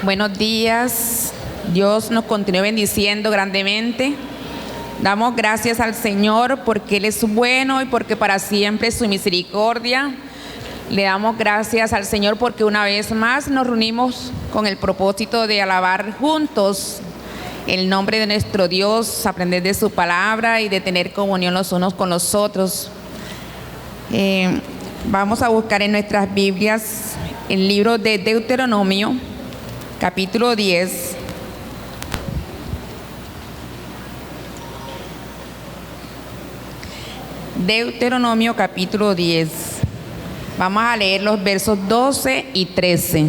Buenos días. Dios nos continúe bendiciendo grandemente. Damos gracias al Señor porque Él es bueno y porque para siempre es su misericordia. Le damos gracias al Señor porque una vez más nos reunimos con el propósito de alabar juntos el nombre de nuestro Dios, aprender de su palabra y de tener comunión los unos con los otros. Vamos a buscar en nuestras Biblias el libro de Deuteronomio, capítulo 10. Deuteronomio, capítulo 10. Vamos a leer los versos 12 y 13.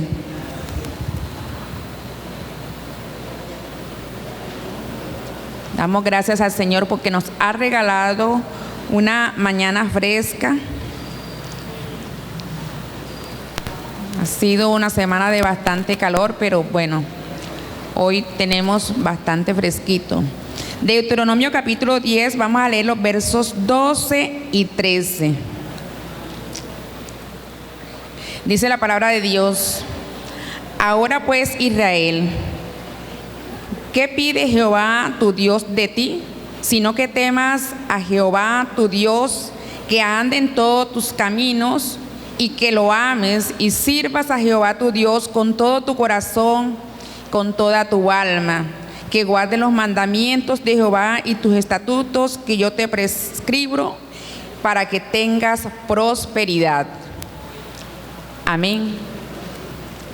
Damos gracias al Señor porque nos ha regalado una mañana fresca. Ha sido una semana de bastante calor, pero bueno, hoy tenemos bastante fresquito. Deuteronomio capítulo 10, vamos a leer los versos 12 y 13. Dice la palabra de Dios: ahora pues, Israel, ¿qué pide Jehová tu Dios de ti? Sino que temas a Jehová tu Dios, que ande en todos tus caminos, y que lo ames y sirvas a Jehová tu Dios con todo tu corazón, con toda tu alma, que guardes los mandamientos de Jehová y tus estatutos que yo te prescribo, para que tengas prosperidad. Amén.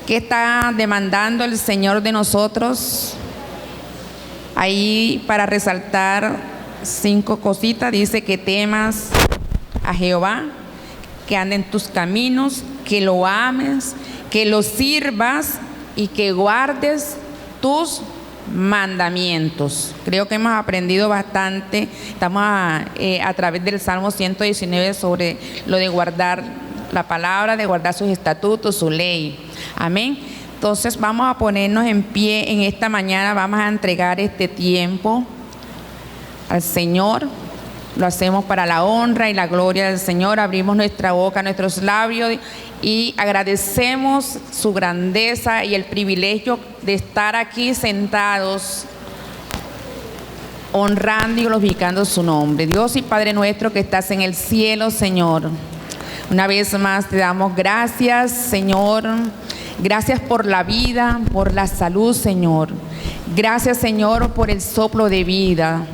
¿Qué está demandando el Señor de nosotros? Ahí, para resaltar 5 cositas, dice que temas a Jehová, que ande en tus caminos, que lo ames, que lo sirvas y que guardes tus mandamientos. Creo que hemos aprendido bastante. Estamos a través del Salmo 119 sobre lo de guardar la palabra, de guardar sus estatutos, su ley. Amén. Entonces vamos a ponernos en pie en esta mañana. Vamos a entregar este tiempo al Señor. Lo hacemos para la honra y la gloria del Señor. Abrimos nuestra boca, nuestros labios y agradecemos su grandeza y el privilegio de estar aquí sentados, honrando y glorificando su nombre. Dios y Padre nuestro que estás en el cielo, Señor, una vez más te damos gracias, Señor. Gracias por la vida, por la salud, Señor. Gracias, Señor, por el soplo de vida.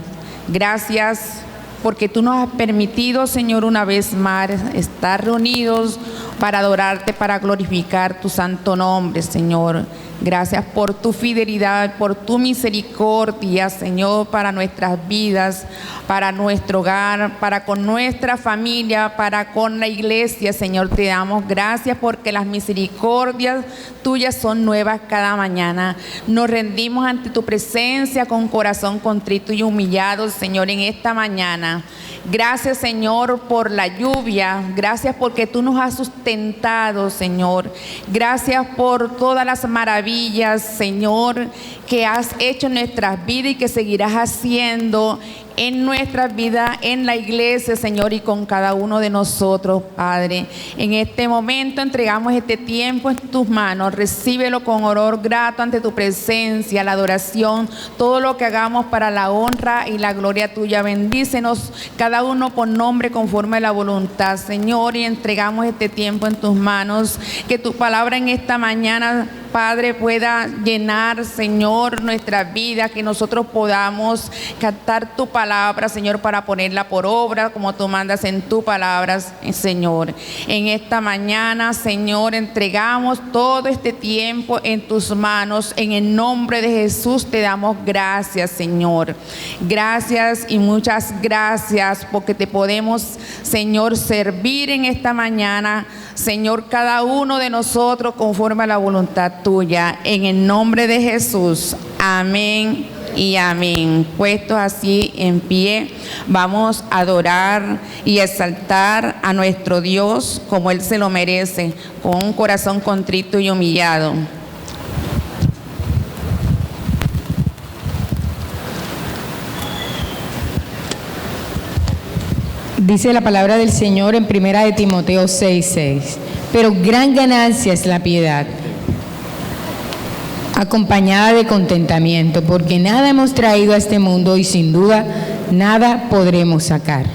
Gracias porque tú nos has permitido, Señor, una vez más estar reunidos para adorarte, para glorificar tu santo nombre, Señor. Gracias por tu fidelidad, por tu misericordia, Señor, para nuestras vidas, para nuestro hogar, para con nuestra familia, para con la iglesia, Señor. Te damos gracias porque las misericordias tuyas son nuevas cada mañana. Nos rendimos ante tu presencia con corazón contrito y humillado, Señor, en esta mañana. Gracias, Señor, por la lluvia. Gracias porque tú nos has sustentado, Señor. Gracias por todas las maravillas, Señor, que has hecho en nuestras vidas y que seguirás haciendo en nuestras vidas, en la iglesia, Señor, y con cada uno de nosotros, Padre. En este momento entregamos este tiempo en tus manos. Recíbelo con olor grato ante tu presencia, la adoración, todo lo que hagamos para la honra y la gloria tuya. Bendícenos cada uno por nombre conforme a la voluntad, Señor, y entregamos este tiempo en tus manos. Que tu palabra en esta mañana, Padre, pueda llenar, Señor, nuestra vida, que nosotros podamos captar tu palabra, Señor, para ponerla por obra, como tú mandas en tu palabra, Señor. En esta mañana, Señor, entregamos todo este tiempo en tus manos. En el nombre de Jesús te damos gracias, Señor. Gracias y muchas gracias porque te podemos, Señor, servir en esta mañana. Señor, cada uno de nosotros conforme a la voluntad tuya, en el nombre de Jesús. Amén y amén. Puestos así en pie, vamos a adorar y exaltar a nuestro Dios como Él se lo merece, con un corazón contrito y humillado. Dice la palabra del Señor en 1 Timoteo 6:6. Pero gran ganancia es la piedad. acompañada de contentamiento, porque nada hemos traído a este mundo y sin duda nada podremos sacar.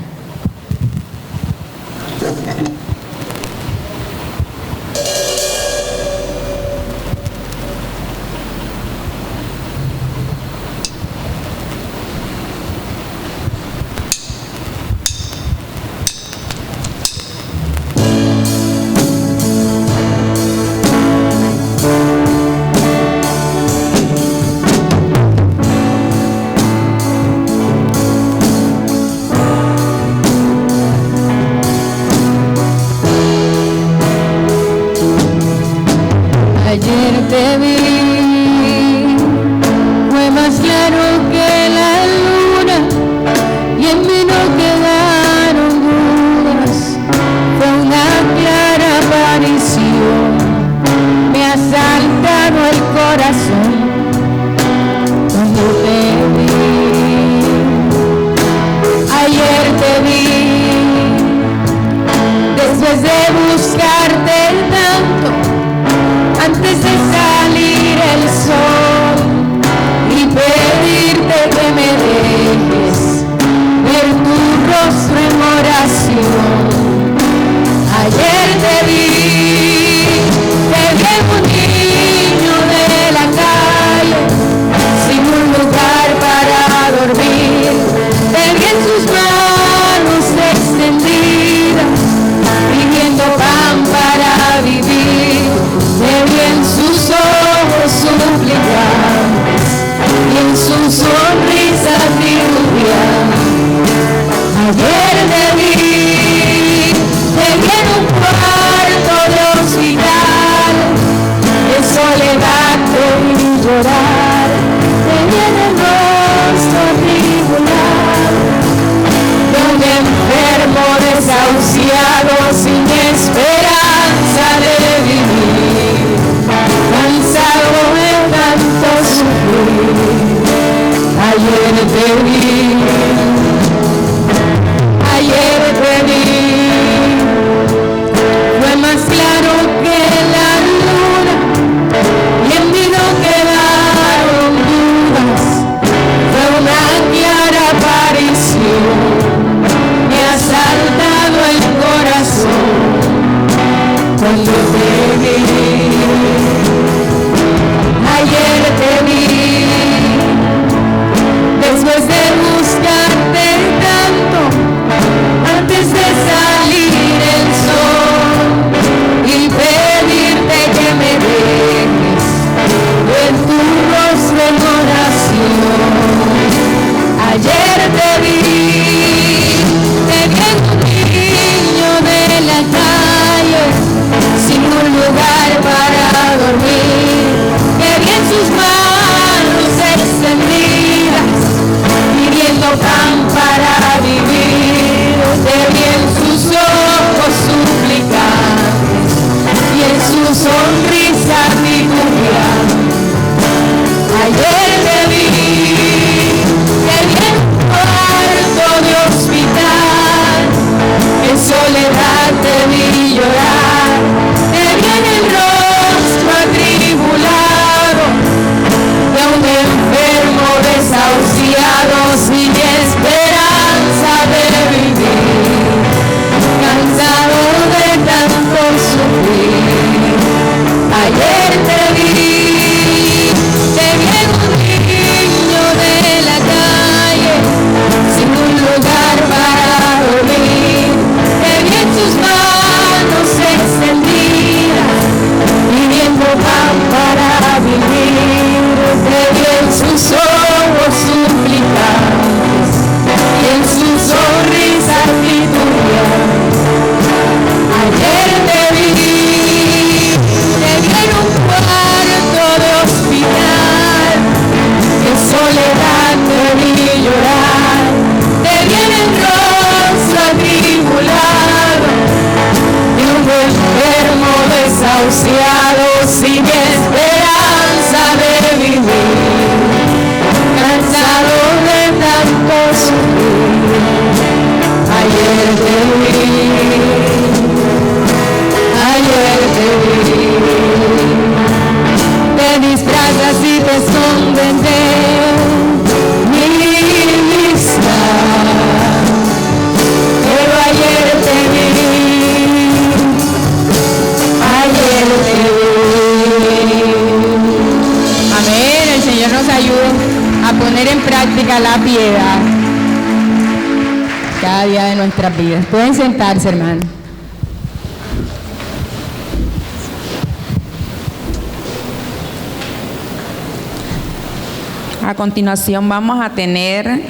Ayer te vi, fue más claro que la luna y en mí no quedaron dudas, fue una clara aparición, me ha saltado el corazón cuando te vi. Ayer te vi, después de buscarte tanto, antes de salir el sol y pedirte que me dejes ver tu rostro en oración. Ayer te vi en un niño de la calle, sin un lugar para dormir, te vi en sus manos extendidas, pidiendo pan para vivir. Te vi en sus ojos suplicantes y en su sonrisa titubeante. Ayer te vi en un cuarto de hospital, de soledad te vi llorar, te vi en el rostro atribulado de un enfermo desahuciado sin esperanza de vivir, cansado de tanto sufrir. Ayer te vi, fue más claro que la luna y en mí no quedaron dudas, fue una clara aparición, me ha saltado el corazón cuando te vi. Ayer te vi, después de buscarte tanto, antes de salir el sol y pedirte que me dejes ver tu rostro en oración. Ayer te vi en un niño de la calle, sin un lugar para dormir, que vi en sus manos extendidas, pidiendo pan para vivir. Te vi en sus ojos suplicantes y en su sonrisa titubeante. Ayer te vi en un cuarto de hospital, en soledad te vi llorar, te vi en el rostro atribulado de un enfermo desahuciado sin esperanza de vivir, cansado de tanto sufrir. Ayer te vi en un niño de la calle, sin un lugar para dormir, te vi en sus manos extendidas, pidiendo pan para vivir. Te vi en sus ojos suplicantes y en su sonrisa titubeante. Ayer te vi en un cuarto de hospital, en soledad te vi llorar, te vi en el rostro atribulado de un enfermo desahuciado sin esperanza de vivir, cansado de tanto sufrir. Ayer te vi, te disfrazas poner en práctica la piedad cada día de nuestras vidas. Pueden sentarse, hermanos. A continuación vamos a tener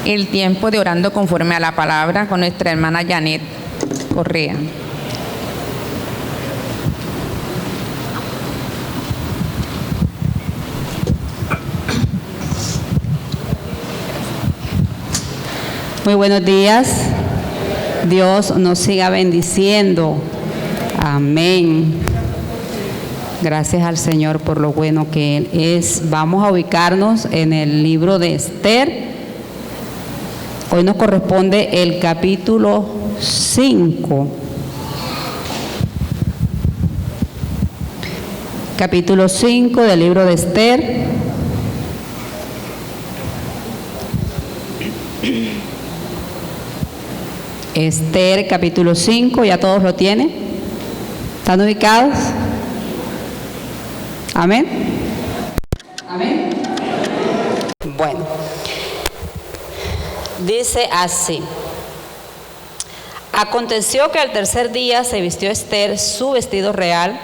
el tiempo de orando conforme a la palabra con nuestra hermana Janet Correa. Muy buenos días. Dios nos siga bendiciendo. Amén. Gracias al Señor por lo bueno que Él es. Vamos a ubicarnos en el libro de Esther. Hoy nos corresponde el capítulo 5. Capítulo 5 del libro de Esther. Esther, capítulo 5, ¿ya todos lo tienen? ¿Están ubicados? Amén. Amén. Bueno, dice así: aconteció que al tercer día se vistió Esther su vestido real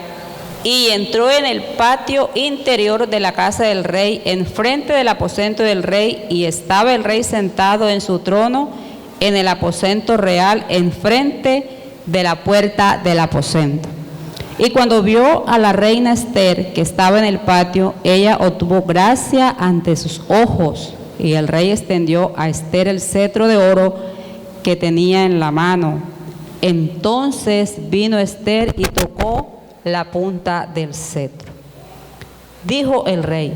y entró en el patio interior de la casa del rey, enfrente del aposento del rey, y estaba el rey sentado en su trono en el aposento real, enfrente de la puerta del aposento. Y cuando vio a la reina Esther que estaba en el patio, ella obtuvo gracia ante sus ojos, y el rey extendió a Esther el cetro de oro que tenía en la mano. Entonces vino Esther y tocó la punta del cetro. Dijo el rey: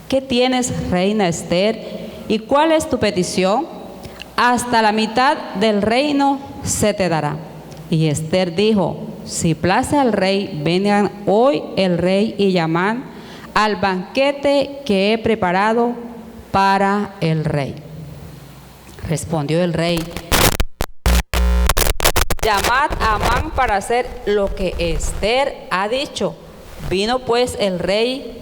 ¿qué tienes, reina Esther? ¿Y cuál es tu petición? Hasta la mitad del reino se te dará. Y Esther dijo: si place al rey, vengan hoy el rey y Amán al banquete que he preparado para el rey. Respondió el rey: llamad a Amán para hacer lo que Esther ha dicho. Vino pues el rey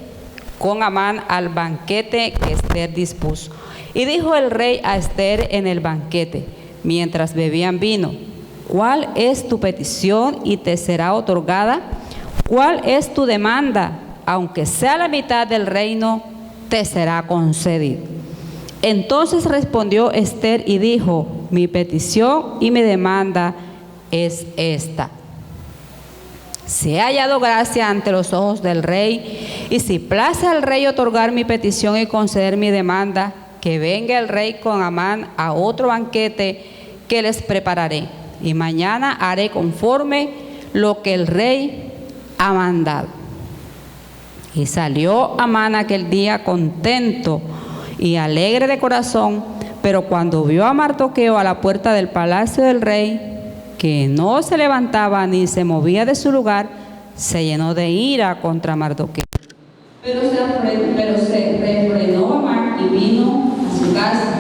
con Amán al banquete que Esther dispuso. Y dijo el rey a Esther en el banquete, mientras bebían vino: ¿cuál es tu petición y te será otorgada? ¿Cuál es tu demanda? Aunque sea la mitad del reino, te será concedido. Entonces respondió Esther y dijo: mi petición y mi demanda es esta: si he hallado gracia ante los ojos del rey, y si place al rey otorgar mi petición y conceder mi demanda, que venga el rey con Amán a otro banquete que les prepararé, y mañana haré conforme lo que el rey ha mandado. Y salió Amán aquel día contento y alegre de corazón, pero cuando vio a Mardoqueo a la puerta del palacio del rey, que no se levantaba ni se movía de su lugar, se llenó de ira contra Mardoqueo. Pero se refrenó Amán y vino a su casa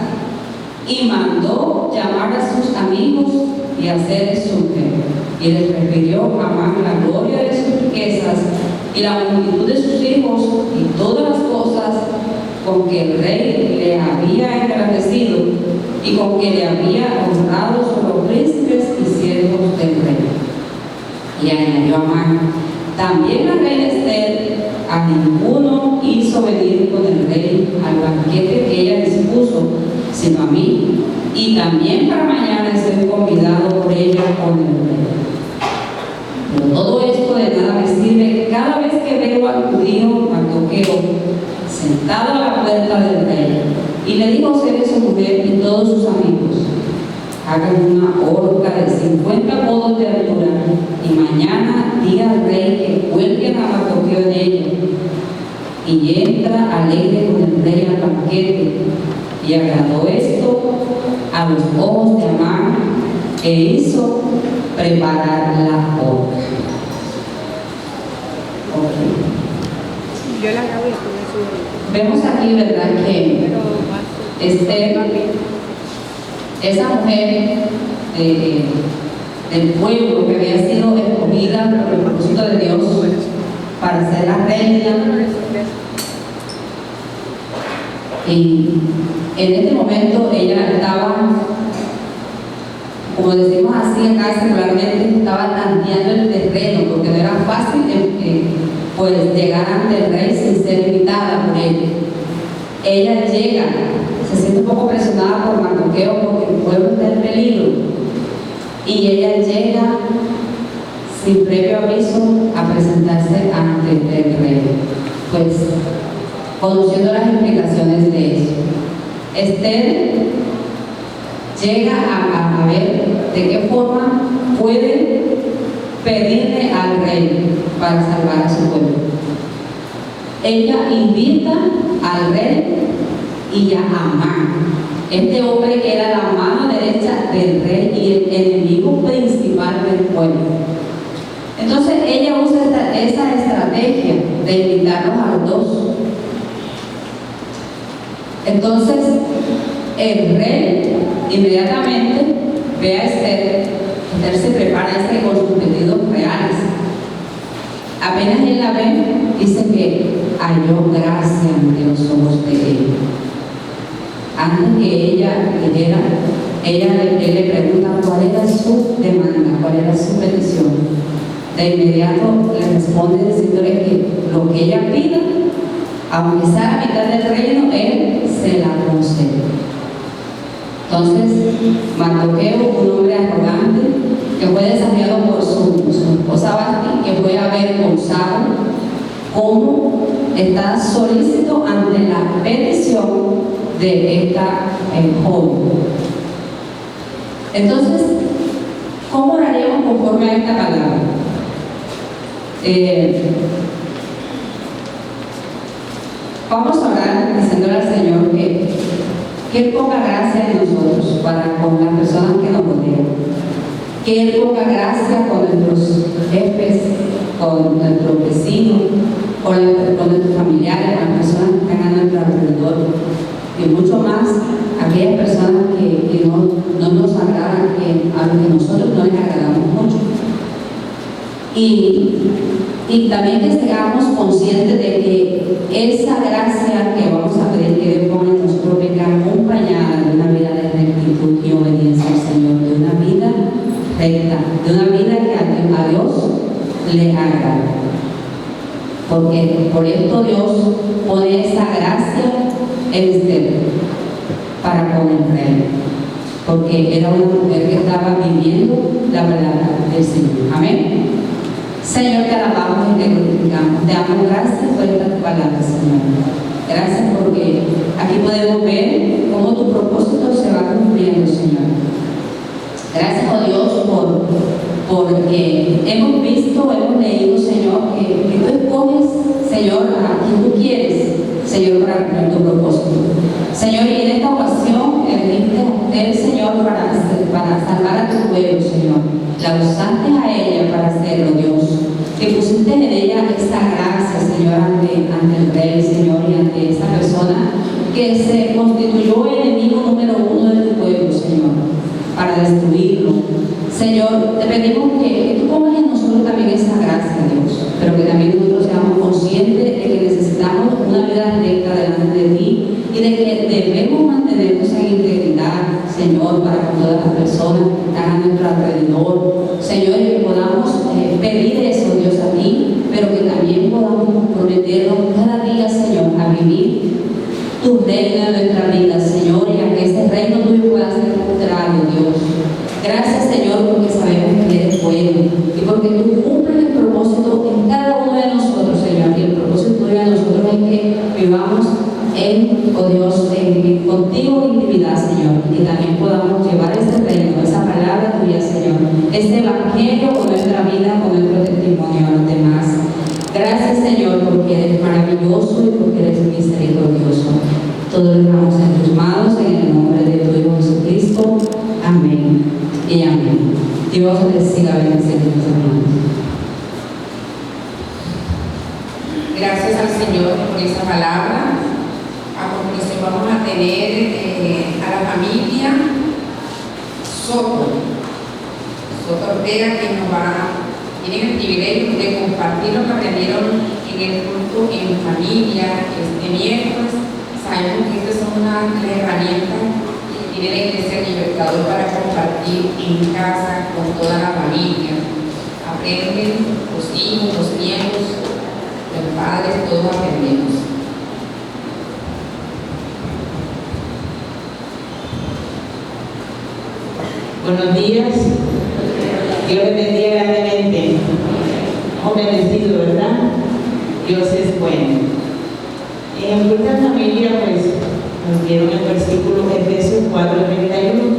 y mandó llamar a sus amigos y hacerles su mujer. Y les refirió a Amán la gloria de sus riquezas y la multitud de sus hijos y todas las cosas con que el rey le había engrandecido y con que le había honrado sobre los príncipes y siervos del rey. Y añadió Amán: también la reina Esther a ninguno hizo venir con el rey al banquete que ella dispuso, sino a mí, y también para mañana estoy convidado por ella con el rey. Pero todo esto de nada me sirve cada vez que veo al judío Mardoqueo sentado a la puerta del rey. Y le dijo a José, su mujer y todos sus amigos: hagan una horca de 50 codos de altura, y mañana diga al rey que cuelguen a Mardoqueo en ella. Y entra alegre con el rey al banquete. Y agradó esto a los ojos de Amán, e hizo preparar la horca. Yo la grabo y después subo. Vemos aquí, ¿verdad?, que Esther, esa mujer del pueblo que había sido escogida por el propósito de Dios para ser la reina, Y en este momento ella estaba, como decimos así acá secularmente, estaba tanteando el terreno, porque no era fácil pues llegar ante el rey sin ser invitada por él. Ella llega, se siente un poco presionada por Mardoqueo porque el pueblo está en peligro, y ella llega sin previo aviso a presentarse ante el rey, pues conociendo las implicaciones de eso. Esther llega a ver de qué forma puede pedirle al rey para salvar a su pueblo. Ella invita al rey y a Amán, este hombre que era la mano derecha del rey y el enemigo principal del pueblo. Entonces ella usa esa estrategia de invitarlos a los dos. Entonces el rey inmediatamente ve a Esther. Esther se prepara con sus pedidos reales. Apenas él la ve, dice que halló gracia ante los ojos de él. Antes que ella dijera, él le pregunta cuál era su demanda, cuál era su petición. De inmediato le responde diciéndole que lo que ella pida, aunque sea la mitad del reino, él se la concede. Entonces, Mardoqueo, un hombre arrogante, que fue desafiado por su esposa Vasti, que fue avergonzado, como está solícito ante la petición de esta joven. Entonces, ¿cómo oraríamos conforme a esta palabra? Vamos a orar diciéndole al Señor que Él ponga gracia en nosotros para con las personas que nos rodean, que Él ponga gracia con nuestros jefes, con nuestros vecinos, con nuestros familiares, con las personas que están a nuestro alrededor, y mucho más aquellas personas que no nos agradan, a los que nosotros no les agradamos mucho. Y también que seamos conscientes de que esa gracia que vamos a pedir que Dios ponga en nosotros venga acompañada de una vida de rectitud y obediencia al Señor, de una vida recta, de una vida que a Dios le agrada. Porque por esto Dios pone esa gracia en Esther para con el rey, porque era una mujer que estaba viviendo la palabra del Señor. Amén. Señor, te alabamos y te glorificamos. Te damos gracias por estas palabras, Señor. Gracias porque aquí podemos ver cómo tu propósito se va cumpliendo, Señor. Gracias, oh Dios, porque hemos visto, hemos leído, Señor, que tú escoges, Señor, a quien tú quieres, Señor, para cumplir tu propósito. Señor, y en esta ocasión elegiste a usted, Señor, para salvar a tu pueblo, Señor. La usaste a ella para hacerlo, Dios. Que pusiste en ella esa gracia, Señor, ante el rey, Señor, y ante esa persona que se constituyó enemigo número uno de tu pueblo, Señor, para destruirlo. Señor, te pedimos que tú pongas en nosotros también esa gracia, Dios, pero que también nosotros seamos conscientes de que necesitamos una vida recta delante de ti y de que debemos mantenernos en integridad, Señor, para con todas las personas que están a nuestro alrededor, Señor, y que podamos pedir eso, Dios, a ti, pero que también podamos comprometernos cada día, Señor, a vivir tu reino en nuestra vida, Señor, y a que ese reino tuyo pueda ser contrario, Dios. Gracias, Señor, porque sabemos que eres bueno y porque tú cumples el propósito en cada uno de nosotros, Señor, y el propósito de nosotros es que vivamos oh Dios, contigo en intimidad, Señor, y que también podamos llevar ese reino, esa palabra tuya, Señor, este evangelio con nuestra vida, con nuestro testimonio a los demás. Gracias, Señor, porque eres maravilloso y porque eres misericordioso. Todo lo dejamos en tus manos, en el nombre de tu Hijo Jesucristo. Amén y amén. Dios les siga bendiciendo, mis hermanos. Gracias al Señor por esa palabra. A continuación vamos a tener a la familia Soto Ortega, que tienen el privilegio de compartir lo que aprendieron en el culto en familia este miércoles. Sabemos que estas son una de las herramientas que tiene la Iglesia Libertador para compartir en casa con toda la familia. Aprenden los hijos, los nietos, los padres, todos aprendemos. Buenos días, Dios les bendiga grandemente. Hemos bendecido, ¿verdad? Dios es bueno. En el culto de familia, pues, nos dieron el versículo Efesios 4:31.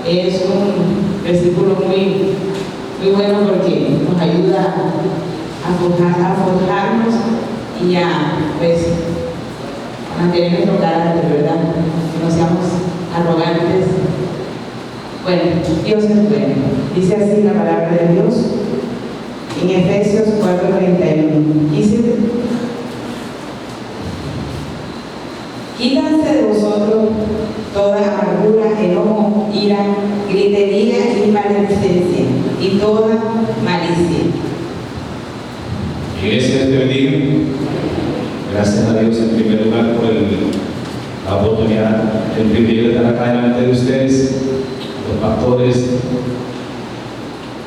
Es un versículo muy bueno porque nos ayuda a forjarnos y pues, a mantener nuestro carácter, ¿verdad? Que no seamos arrogantes. Bueno, Dios es bueno. Dice así la palabra de Dios en Efesios 4:31. Dice: quítanse de vosotros toda amargura, enojo, ira, gritería y maledicencia y toda malicia. Iglesia, te bendiga. Gracias a Dios en primer lugar por la oportunidad, el privilegio de estar acá delante de ustedes, los pastores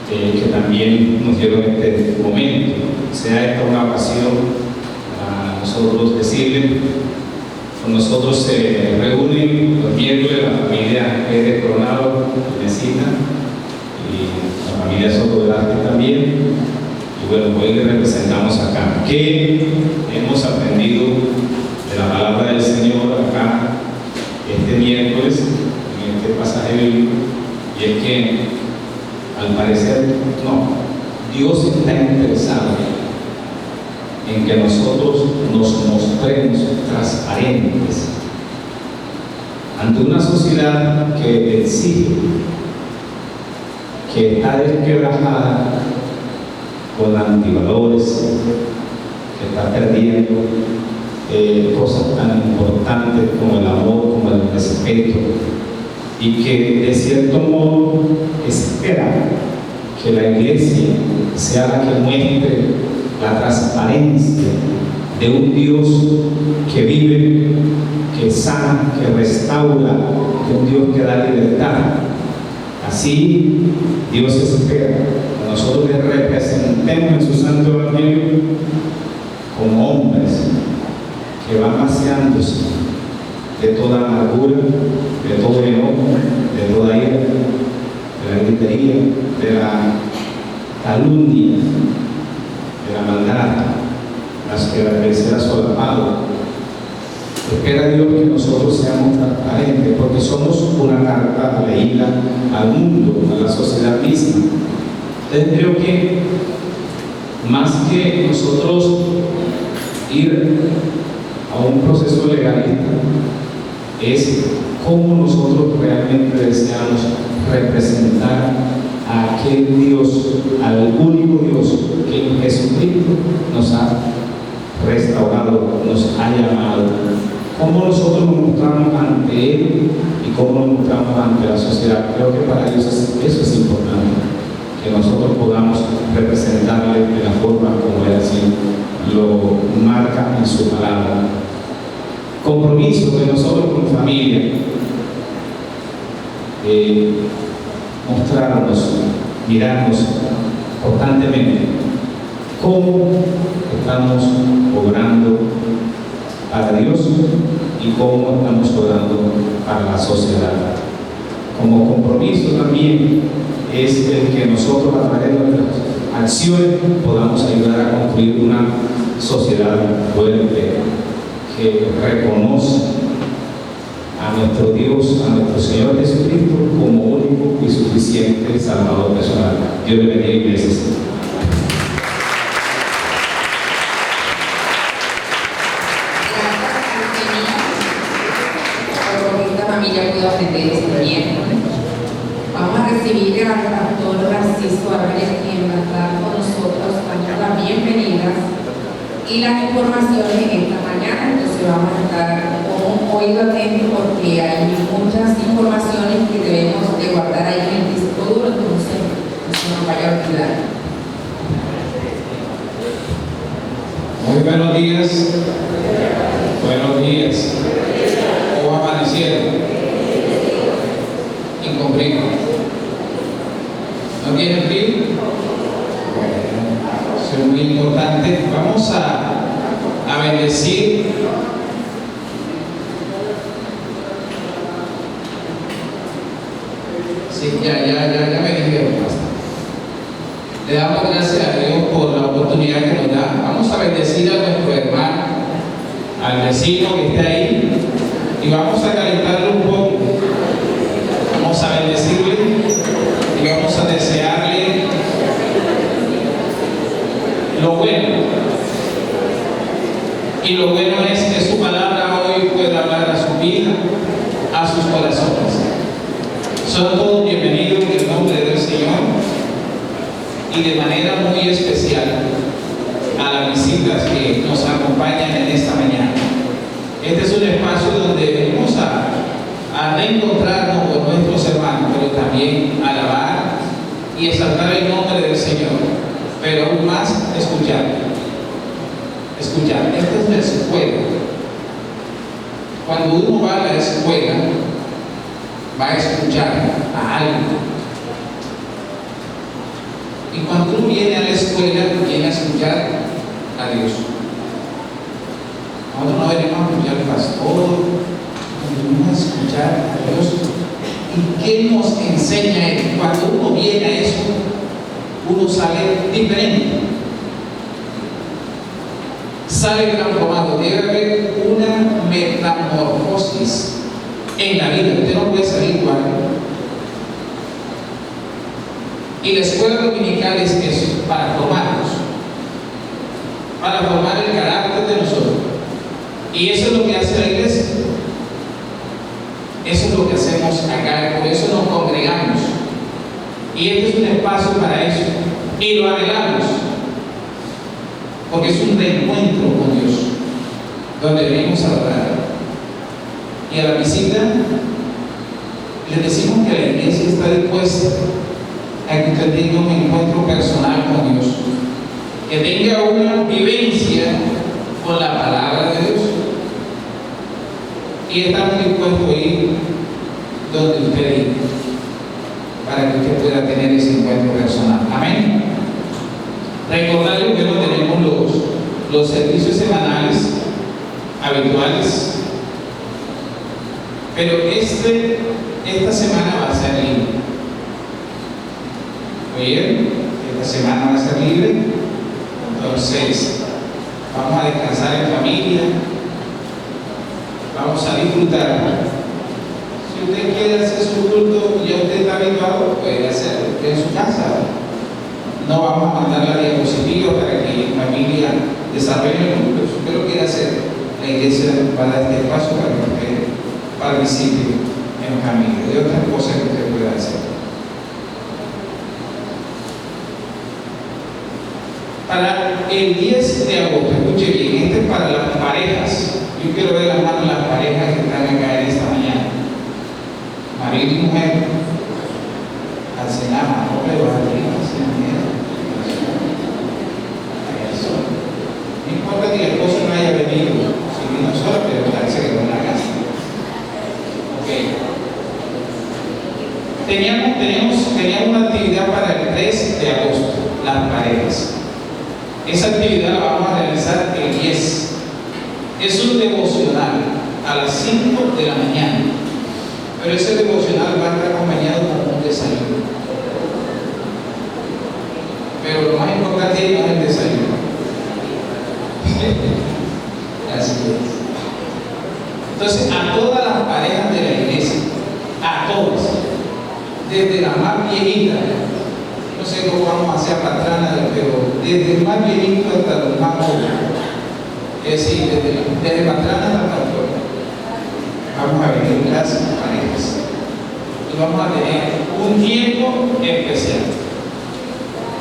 que también nos dieron este momento. Sea esta una ocasión a nosotros decirle, con nosotros se reúnen los miércoles la familia Pérez Coronado, Mesita, y la familia Soto Velázquez también. Y bueno, hoy le representamos acá. ¿Qué hemos aprendido de la palabra del Señor acá este miércoles, en este pasaje bíblico? Y es que, al parecer, no, Dios está interesado en que nosotros nos mostremos transparentes ante una sociedad que exige, que está desquebrajada con antivalores, que está perdiendo cosas tan importantes como el amor, como el respeto, y que de cierto modo espera que la Iglesia sea la que muestre la transparencia de un Dios que vive, que sana, que restaura, de un Dios que da libertad. Así Dios espera que nosotros le representemos en su santo evangelio como hombres que van vaciándose de toda amargura, de todo enojo, de toda ira, de la gritería, de la calumnia, de la maldad, de ser asolapado. Espera Dios que nosotros seamos transparentes, porque somos una carta leída al mundo, a la sociedad misma. Entonces creo que más que nosotros ir a un proceso legalista, es cómo nosotros realmente deseamos representar a aquel Dios, al único Dios que en Jesucristo nos ha restaurado, nos ha llamado. Cómo nosotros nos mostramos ante Él y cómo nos mostramos ante la sociedad. Creo que para Dios eso es importante, que nosotros podamos representarle de la forma como Él así lo marca en su palabra. Compromiso de nosotros como familia, mostrarnos, mirarnos constantemente cómo estamos obrando para Dios y cómo estamos obrando para la sociedad. Como compromiso también es el que nosotros a través de nuestras acciones podamos ayudar a construir una sociedad fuerte que reconoce a nuestro Dios, a nuestro Señor Jesucristo como único y suficiente Salvador personal. Dios le bendiga, iglesias. Familia pudo aprender este miércoles. Vamos a recibir al pastor Francisco Álvarez, quien va a estar con nosotros, dando las bienvenidas y las informaciones en esta mañana. Entonces vamos a estar con un oído atento porque hay muchas informaciones que debemos de guardar ahí en el disco duro, entonces no se nos vaya a olvidar. Muy buenos días. Buenos días. bendecir. Sí, ya me dijeron, pastor. Le damos gracias a Dios por la oportunidad que nos da. Vamos a bendecir a nuestro hermano, al vecino que está ahí, y vamos a calentarle un poco. Vamos a bendecirle y vamos a desearle lo bueno. Y lo bueno es que su palabra hoy pueda hablar a su vida, a sus corazones. Son todos bienvenidos en el nombre del Señor y de manera muy especial a las visitas que nos acompañan en esta mañana. Este es un espacio donde venimos a reencontrarnos con nuestros hermanos, pero también a alabar y exaltar el nombre del Señor, pero aún más escuchar. Esta es la escuela. Cuando uno va a la escuela, va a escuchar a alguien. Y cuando uno viene a la escuela, viene a escuchar a Dios. Nosotros no venimos a escuchar al pastor, venimos a escuchar a Dios. ¿Y qué nos enseña Él? Cuando uno viene a eso, uno sale diferente. Sale transformado. Debe haber una metamorfosis en la vida. Usted no puede salir igual. Y la escuela dominical es eso, para formarnos, para formar el carácter de nosotros. Y eso es lo que hace la iglesia. Eso es lo que hacemos acá, por eso nos congregamos. Y este es un espacio para eso. Y lo anhelamos, porque es un reencuentro con Dios, donde venimos a adorar. Y a la visita les decimos que la iglesia está dispuesta a que usted tenga un encuentro personal con Dios, que tenga una vivencia con la palabra de Dios, y estamos dispuestos a ir donde usted diga, para que usted pueda tener ese encuentro personal. Amén. Recordarles que no tenemos los servicios semanales habituales, pero esta semana va a ser libre. Oye, esta semana va a ser libre, entonces vamos a descansar en familia, vamos a disfrutar. Si usted quiere hacer su culto, ya usted está habituado, puede hacerlo en su casa. No vamos a mandar la diapositiva para que la familia desarrolle el culto. Si usted lo quiere hacer, la iglesia va a dar este espacio para que usted participe en familia, de otras cosas que usted pueda hacer. Para el 10 de agosto, escuche bien, este es para las parejas. Yo quiero ver las manos de las parejas que están acá en esta mañana. Marido y mujer, al cenar, no le va a decir, no importa que el esposo no haya venido, si vino sola, pero parece que con la casa. Ok. Teníamos una actividad para el 3 de agosto, las parejas. Esa actividad la vamos a realizar el 10. Es un devocional a las 5 de la mañana, pero ese devocional va a estar acompañado con un desayuno. Pero lo más importante no es el desayuno. Así es. Entonces, a todas las parejas de la iglesia, a todas, desde la más viejita, no sé cómo vamos a hacer patrana, pero desde el más viejito hasta los más jóvenes, es decir, desde patrana hasta pastor, vamos a venir las parejas y vamos a tener un tiempo especial.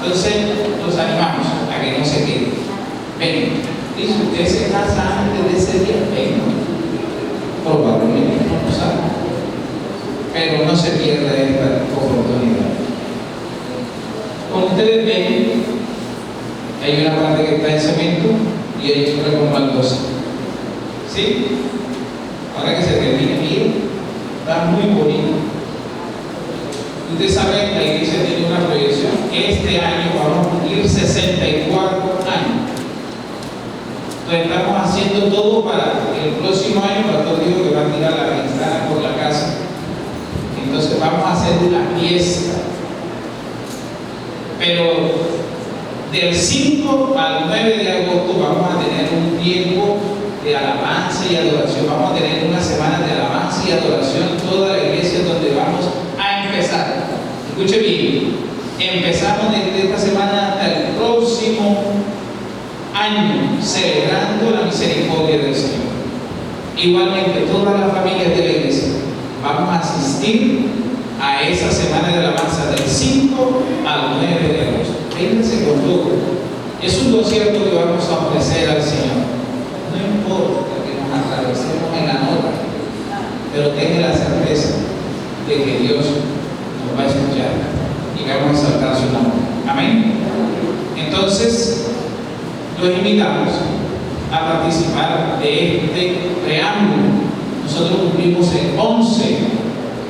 Entonces, los animamos a que no se queden. Ven. Y si usted se casa antes de ese día, venga. Probablemente no lo sabe. Pero no se pierda esta oportunidad. Como ustedes ven, hay una parte que está en cemento y hay otra con baldosa. ¿Sí? Ahora que se termine bien, está muy bonito. Ustedes saben que la iglesia tiene una proyección. Este año vamos a cumplir 64 años. Entonces estamos haciendo todo para el próximo año. El pastor dijo que va a tirar la ventana por la casa. Entonces vamos a hacer una fiesta. Pero del 5 al 9 de agosto vamos a tener un tiempo de alabanza y adoración. Vamos a tener una semana de alabanza y adoración, toda la iglesia, donde vamos a empezar. Escuche bien, empezamos desde esta semana hasta el próximo año, celebrando la misericordia del Señor. Igualmente, todas las familias de la iglesia vamos a asistir a esa semana de alabanza del 5 al 9 de agosto. Vénganse con todo. Es un concierto que vamos a ofrecer al Señor. No importa que nos atravesemos en la nota, pero tenga la certeza de que Dios nos va a escuchar y que vamos a exaltar su nombre. Amén. Entonces, los invitamos a participar de este preámbulo. Nosotros cumplimos el 11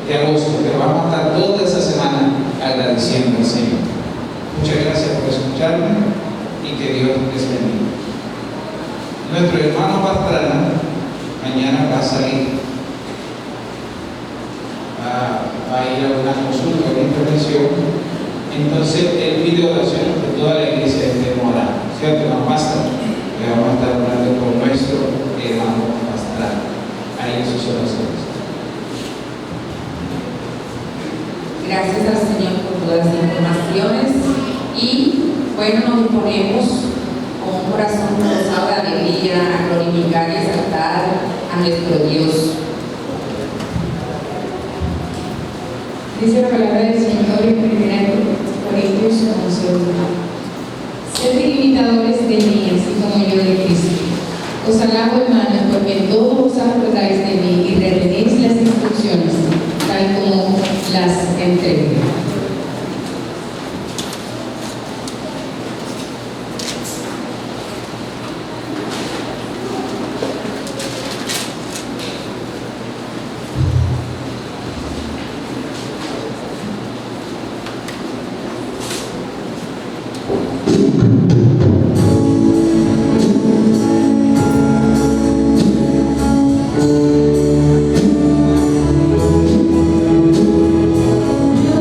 de agosto, pero vamos a estar toda esa semana agradeciendo al Señor. Muchas gracias por escucharme y que Dios les bendiga. Nuestro hermano Pastrana mañana va a salir, va a ir a una consulta, una intervención. Entonces él pide oración que toda la iglesia esté orando, ¿cierto? Hermano Pastrana, que vamos a estar orando por nuestro hermano Pastrana ahí en sus oraciones. Gracias al Señor por todas las informaciones y bueno, nos disponemos con un corazón gozado de alegría a glorificar y exaltar a nuestro Dios. Dice la palabra del Señor en 1 Corintios 11:1. Sed imitadores de mí, así como yo de Cristo. Os alabo, hermanos, porque en todo os acordáis de mí y retenéis las instrucciones, tal como las entregué.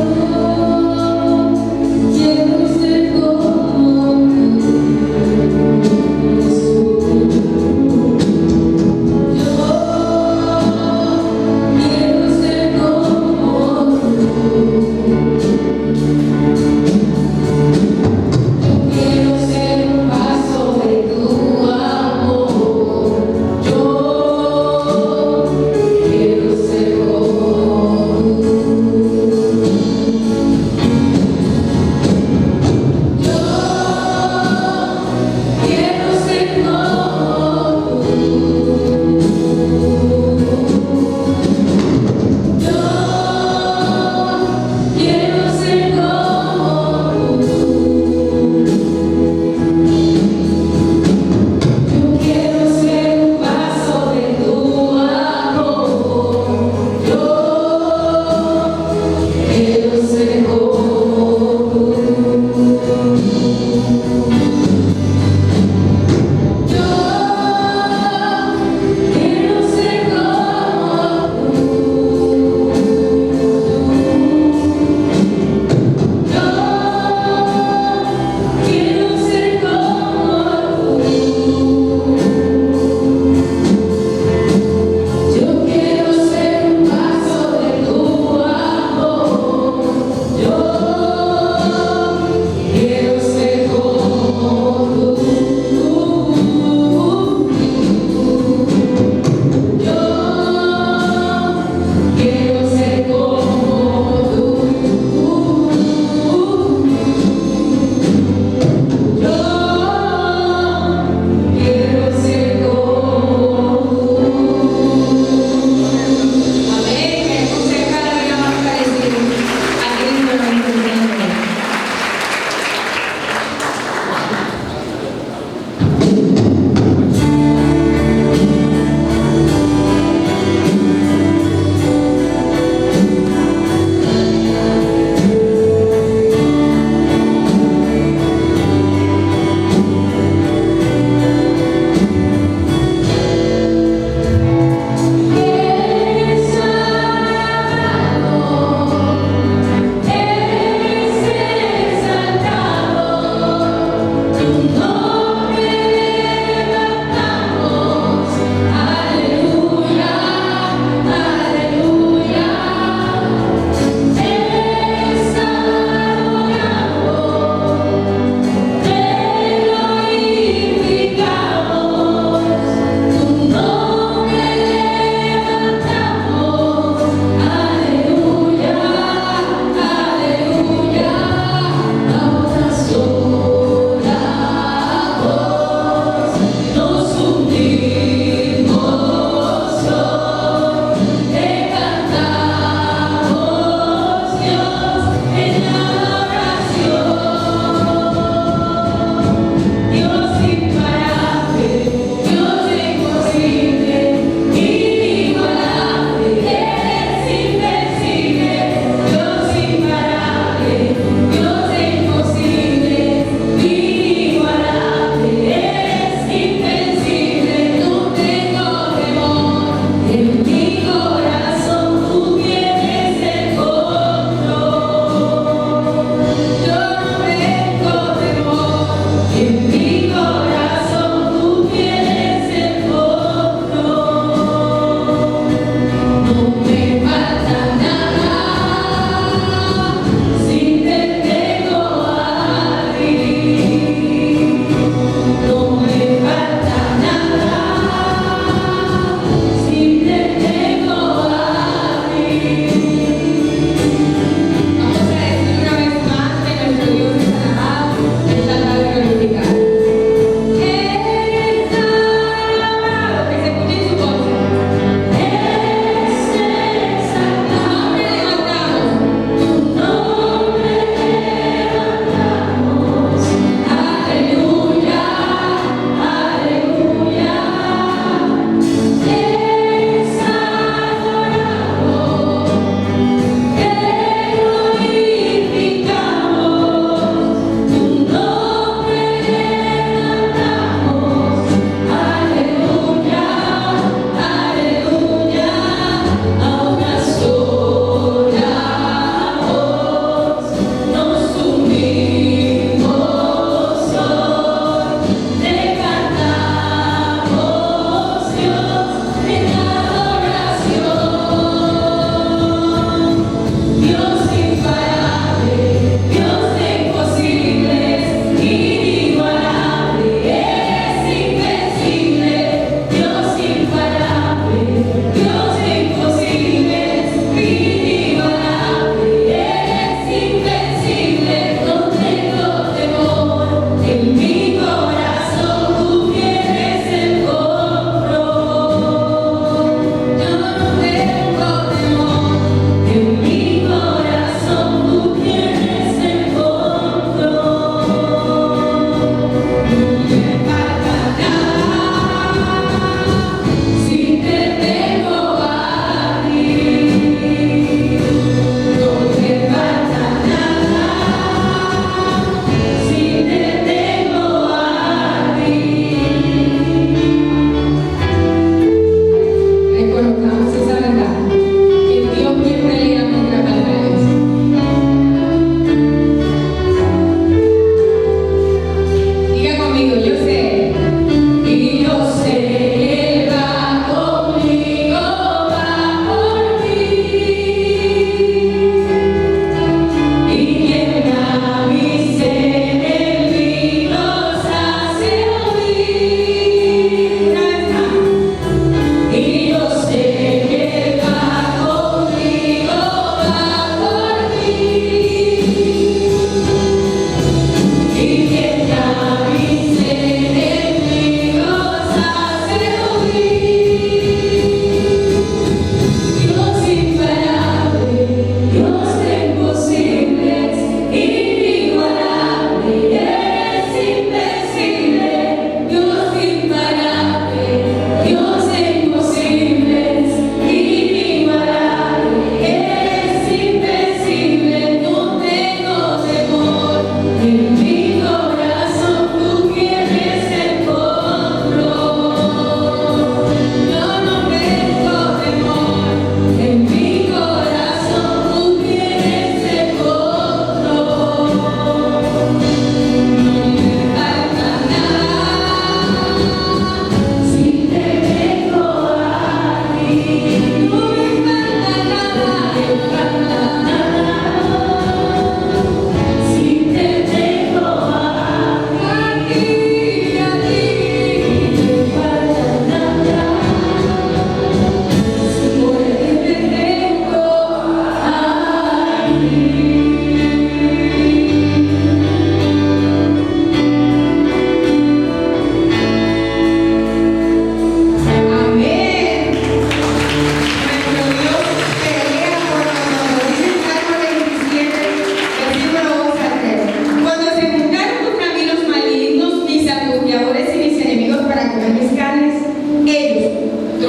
Yo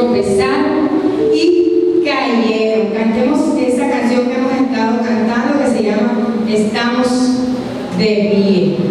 tropezaron y cayeron. Cantemos esa canción que hemos estado cantando que se llama Estamos de pie.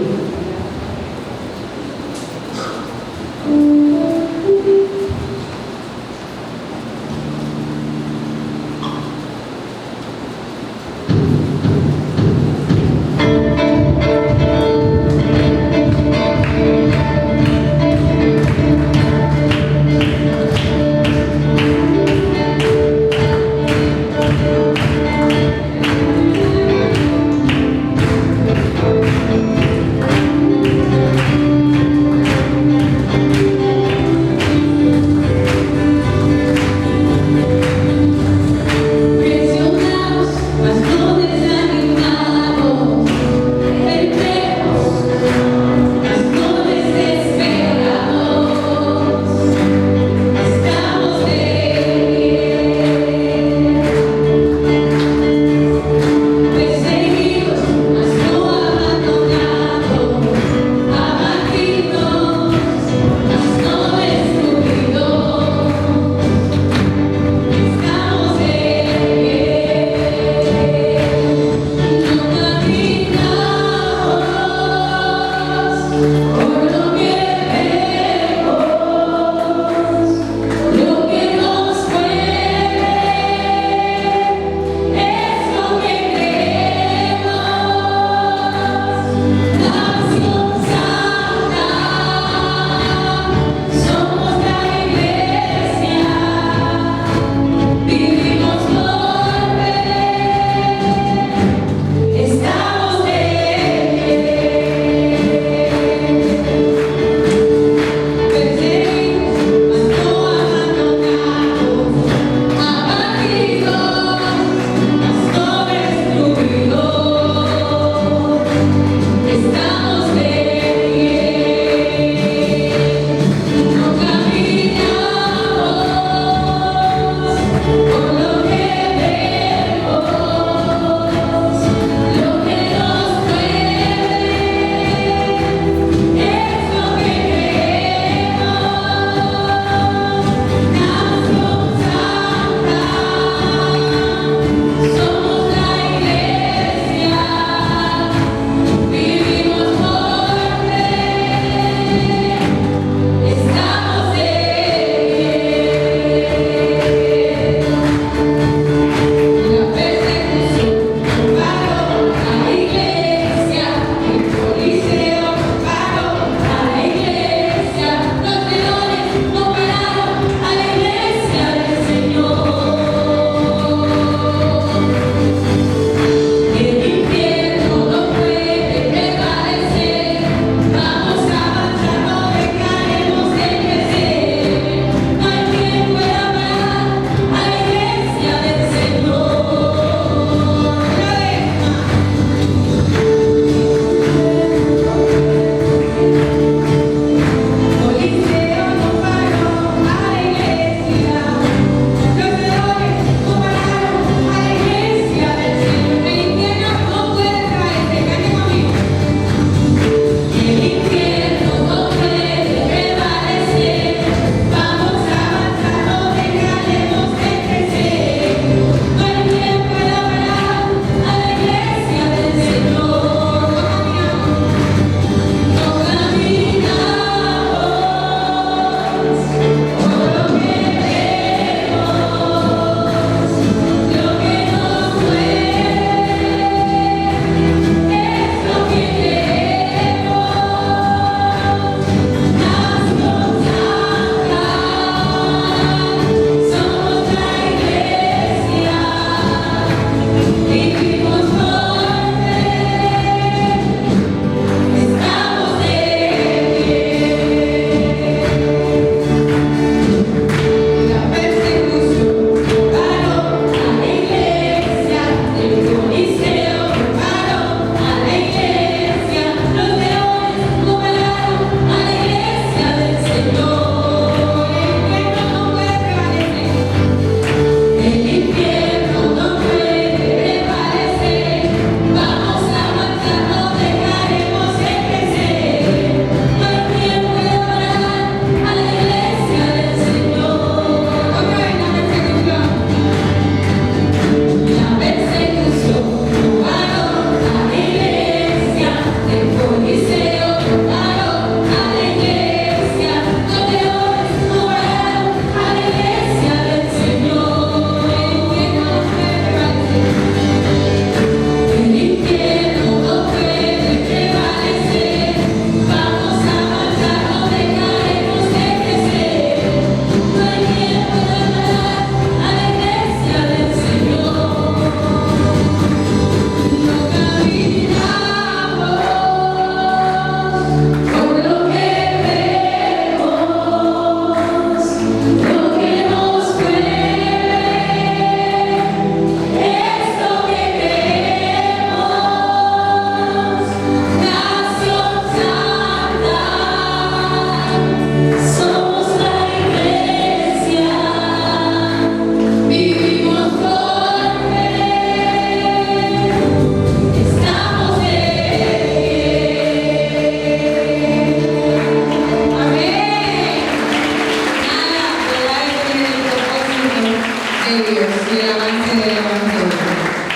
de Dios y el avance del Evangelio.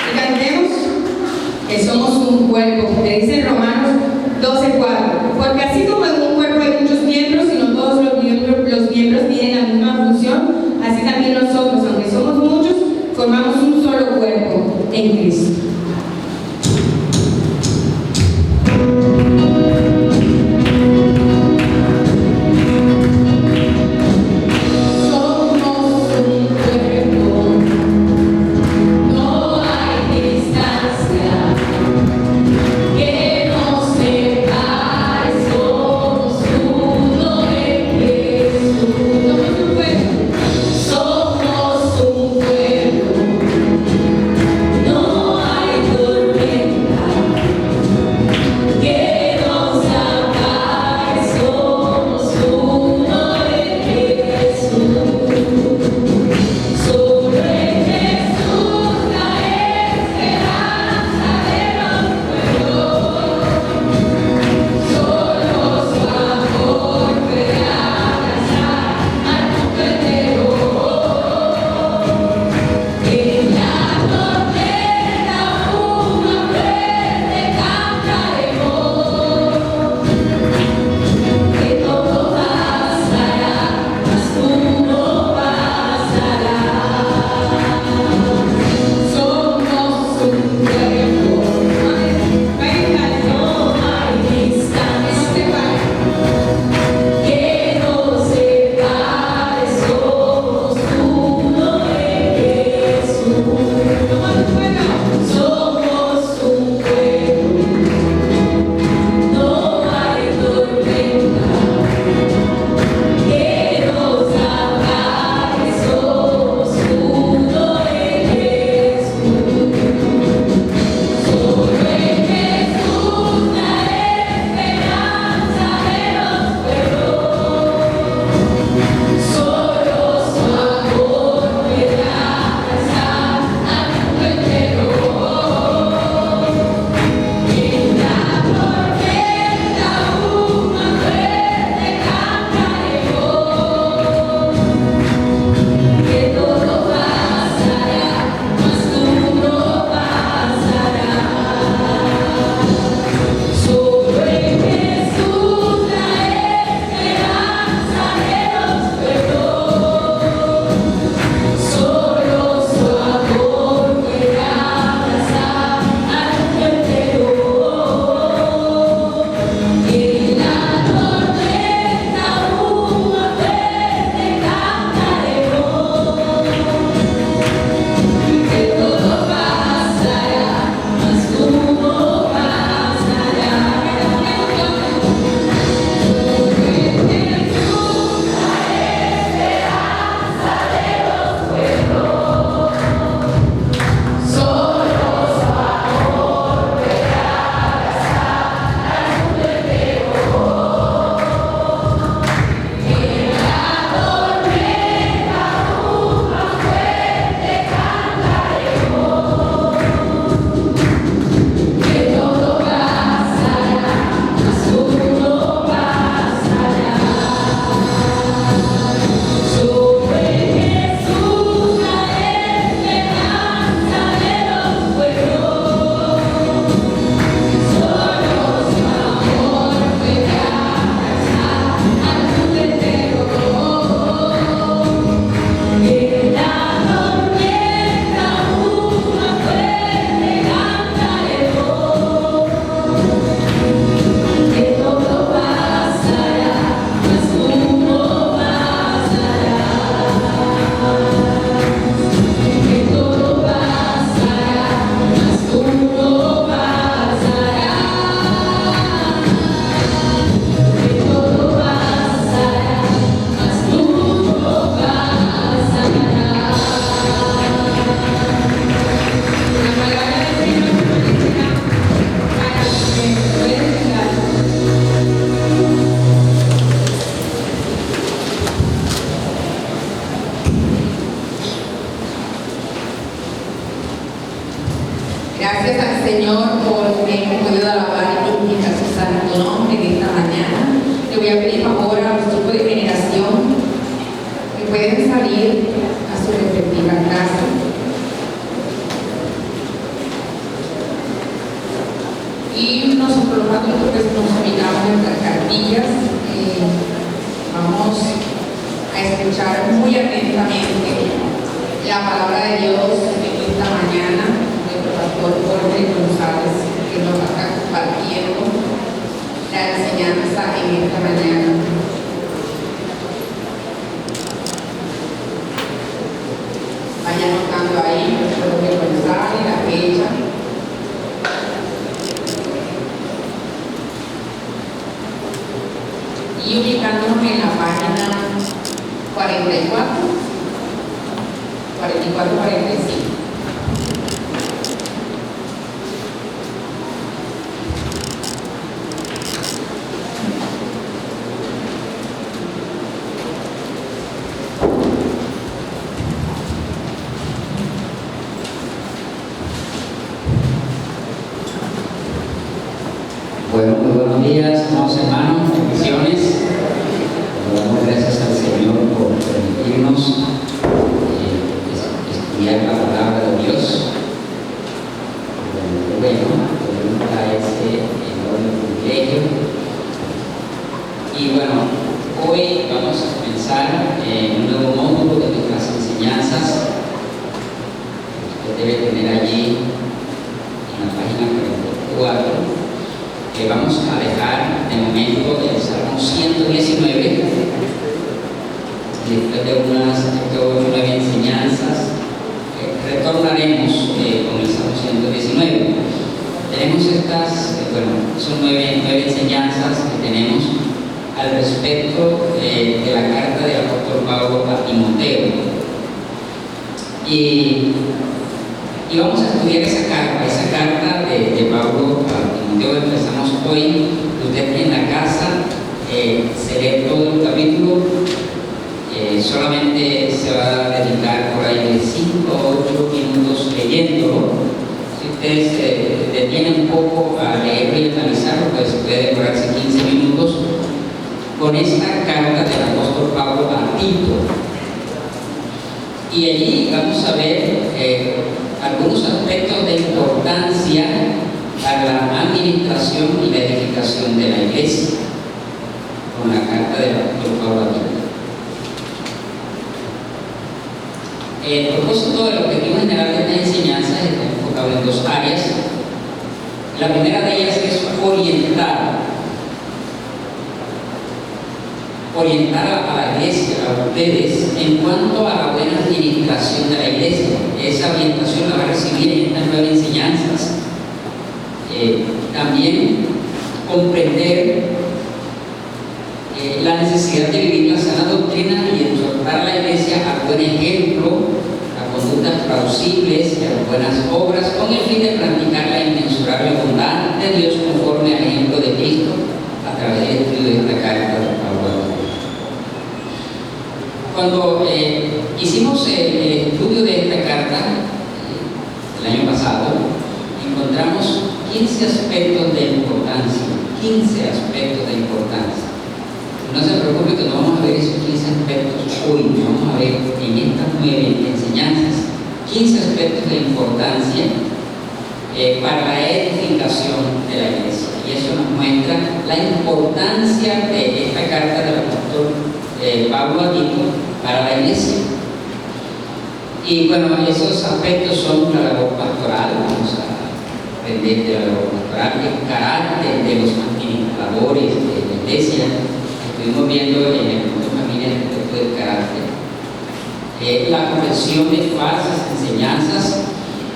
Y cantemos que somos un cuerpo, que dice en Romanos 12:4, porque así como en un cuerpo hay muchos miembros y no todos los miembros tienen la misma función, así también nosotros, aunque somos muchos, formamos un solo cuerpo en Cristo. Gracias al Señor porque hemos podido alabar y glorificar su santo nombre en esta mañana. Le voy a pedir favor a los grupos de generación que pueden salir a su respectiva casa. tomando pues, nos ubicamos en nuestras cartillas. Vamos a escuchar muy atentamente la palabra de Dios en esta mañana. Nuestro pastor Jorge González, que nos va a estar compartiendo la enseñanza en esta mañana. Vaya anotando ahí Jorge González, la fecha. Y ubicándonos en la página 44, 45. Bueno, muy buenos días, amados hermanos, bendiciones. Le damos gracias al Señor por permitirnos estudiar la palabra de Dios. Bueno, tenemos a ese enorme privilegio. Y bueno, hoy vamos a comenzar un nuevo módulo de nuestras enseñanzas. Usted debe tener allí en la página 44. Que vamos a dejar de momento el Salmo 119, después de unas 8 o 9 enseñanzas, retornaremos con el Salmo 119. Tenemos estas, son 9 enseñanzas que tenemos al respecto de la carta del apóstol Pablo a Timoteo. Y vamos a estudiar esa carta de Pablo a Timoteo. Empezamos hoy. Usted en la casa se lee todo el capítulo. Solamente se va a dedicar por ahí de 5 o 8 minutos leyéndolo. Si usted se detiene un poco a leerlo y analizarlo, pues puede demorarse 15 minutos con esta carta del apóstol Pablo a Tito. Y allí vamos a ver algunos aspectos de importancia para la administración y la edificación de la iglesia, con la carta del apóstol Pablo a Tito. El propósito del objetivo general de esta enseñanza está enfocado en 2 áreas. La primera de ellas es orientar a la iglesia, a ustedes, en cuanto a la buena administración de la iglesia. Esa orientación la va a recibir en estas 9 enseñanzas. También comprender la necesidad de vivir la sana doctrina y exhortar a la iglesia a buen ejemplo, a conductas plausibles y a buenas obras, con el fin de practicar la inmensurable bondad de Dios conforme al ejemplo de Cristo a través del estudio de esta carta de Pablo. Cuando hicimos el estudio de esta carta el año pasado, encontramos 15 aspectos de importancia. 15 aspectos de importancia. No se preocupe que no vamos a ver esos 15 aspectos hoy, vamos a ver en estas 9 enseñanzas 15 aspectos de importancia para la edificación de la iglesia. Y eso nos muestra la importancia de esta carta del apóstol Pablo a Tito para la iglesia. Y bueno, esos aspectos son la labor pastoral. Vamos a aprender de la labor pastoral, el carácter de los administradores de la iglesia. Estuvimos viendo en el punto de familia el aspecto del carácter, la corrección de falsas enseñanzas,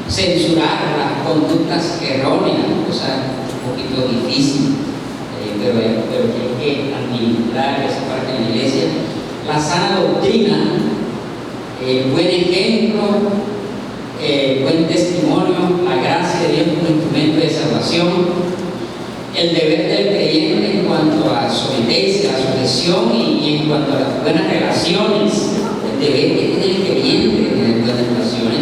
censurar las conductas erróneas, cosa un poquito difícil, pero que hay que administrar esa parte de la iglesia, la sana doctrina, buen ejemplo, buen testimonio, la gracia de Dios como instrumento de salvación, el deber del creyente en cuanto a someterse, a sujeción y en cuanto a las buenas relaciones, el deber que tiene el creyente de tener buenas relaciones,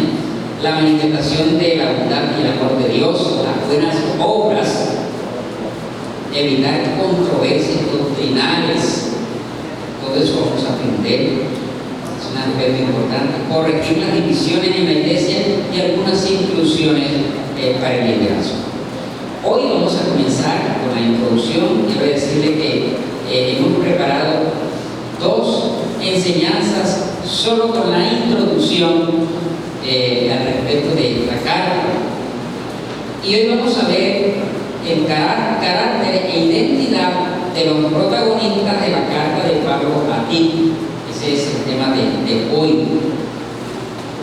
la manifestación de la bondad y el amor de Dios, las buenas obras, evitar controversias doctrinales, todo eso vamos a aprender, es un aspecto importante, corregir las divisiones en la iglesia y algunas inclusiones para el liderazgo. Hoy vamos a comenzar con la introducción. Quiero decirle que hemos preparado 2 enseñanzas solo con la introducción al respecto de la carta. Y hoy vamos a ver el carácter e identidad de los protagonistas de la carta de Pablo a Tito. Ese es el tema de hoy.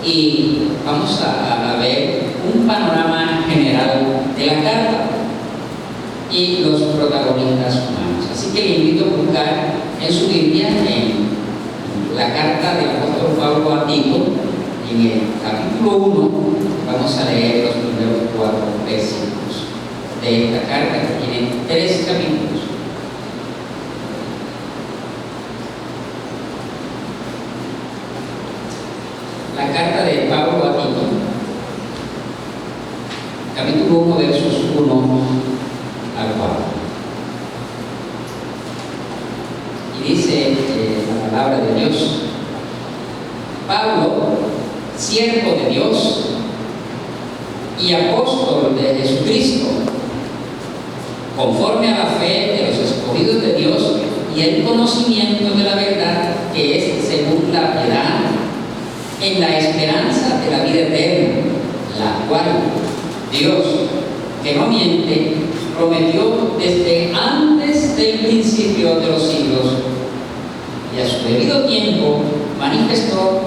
Y vamos a ver un panorama general de la carta y los protagonistas humanos. Así que le invito a buscar en su Biblia, en la carta del apóstol Pablo a Tito, en el capítulo 1, vamos a leer los primeros 4 versículos de esta carta que tiene 3 capítulos. La carta de Pablo a Tito, capítulo 1, versos 1 al 4. Y dice la palabra de Dios: Pablo, siervo de Dios y apóstol de Jesucristo, conforme a la fe de los escogidos de Dios y el conocimiento de la verdad que es según la piedad, en la esperanza de la vida eterna, la cual Dios, que no miente, prometió desde antes del principio de los siglos, y a su debido tiempo manifestó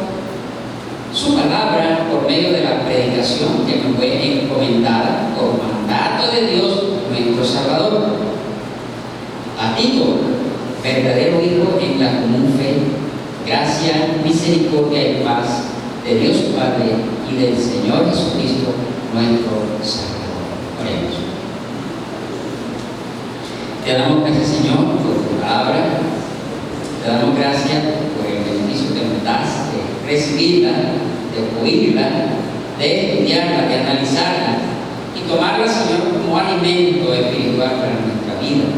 su palabra por medio de la predicación que me fue encomendada por mandato de Dios nuestro Salvador. A Tito, verdadero hijo en la común fe, gracia, misericordia y paz de Dios Padre y del Señor Jesucristo nuestro Salvador. Oremos. Te damos gracias, Señor, por tu palabra. Te damos gracias por el beneficio que nos das de recibirla, de oírla, de estudiarla, de analizarla y tomarla, Señor, como alimento espiritual para nuestra vida.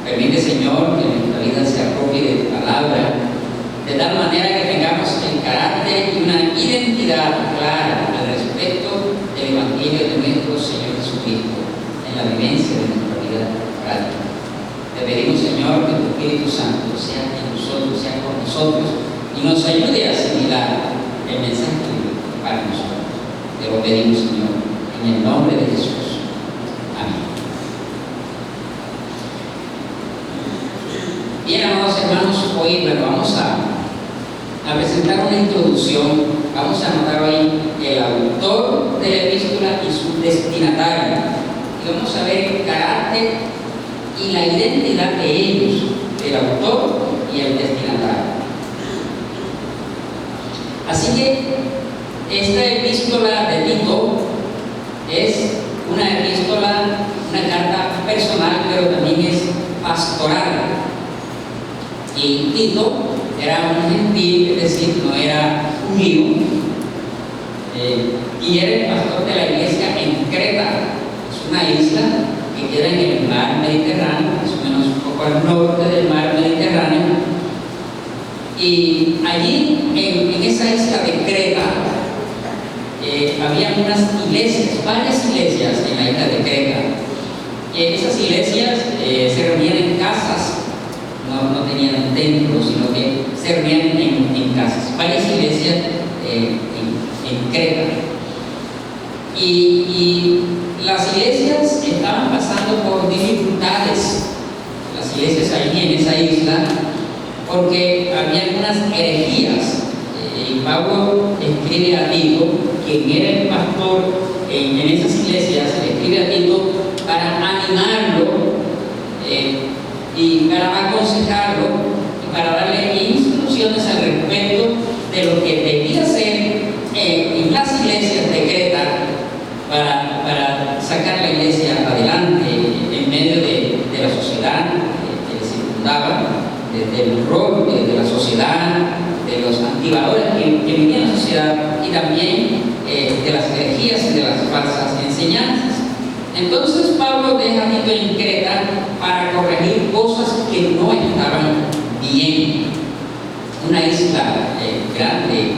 Permite, Señor, que nuestra vida se apropie de tu palabra, de tal manera que tengamos el carácter y una identidad clara al respecto del Evangelio de nuestro Señor Jesucristo en la vivencia de nuestra vida práctica. Te pedimos, Señor, que tu Espíritu Santo sea en nosotros, sea con nosotros y nos ayude a asimilar el mensaje para nosotros. Te lo pedimos, Señor, en el nombre de Jesús. Amén. Bien, amados hermanos, hoy vamos a presentar una introducción. Vamos a anotar hoy el autor de la epístola y su destinatario. Y vamos a ver el carácter y la identidad de ellos, del autor y el destinatario. Así que esta epístola de Tito es una epístola, una carta personal, pero también es pastoral. Y Tito era un gentil, es decir, no era judío, y era el pastor de la iglesia en Creta. Es una isla que queda en el mar Mediterráneo, más o menos un poco al norte del mar Mediterráneo. Y allí, en esa isla de Creta, había unas iglesias, varias iglesias en la isla de Creta. Esas iglesias se reunían en casas, no tenían templos, sino que se reunían en casas. Varias iglesias en Creta. Y las iglesias estaban pasando por dificultades, las iglesias allí en esa isla, porque había algunas herejías. Y Pablo escribe a Tito, quien era el pastor en esas iglesias, le escribe a Tito para animarlo y para aconsejarlo y para darle instrucciones al respecto de lo que debía hacer en las iglesias de Creta para sacar la iglesia adelante en medio de la sociedad que le circundaba, del rol de la sociedad, de los antivalores que vivían en la sociedad y también de las herejías y de las falsas enseñanzas. Entonces Pablo deja a Tito en Creta para corregir cosas que no estaban bien. Una isla grande,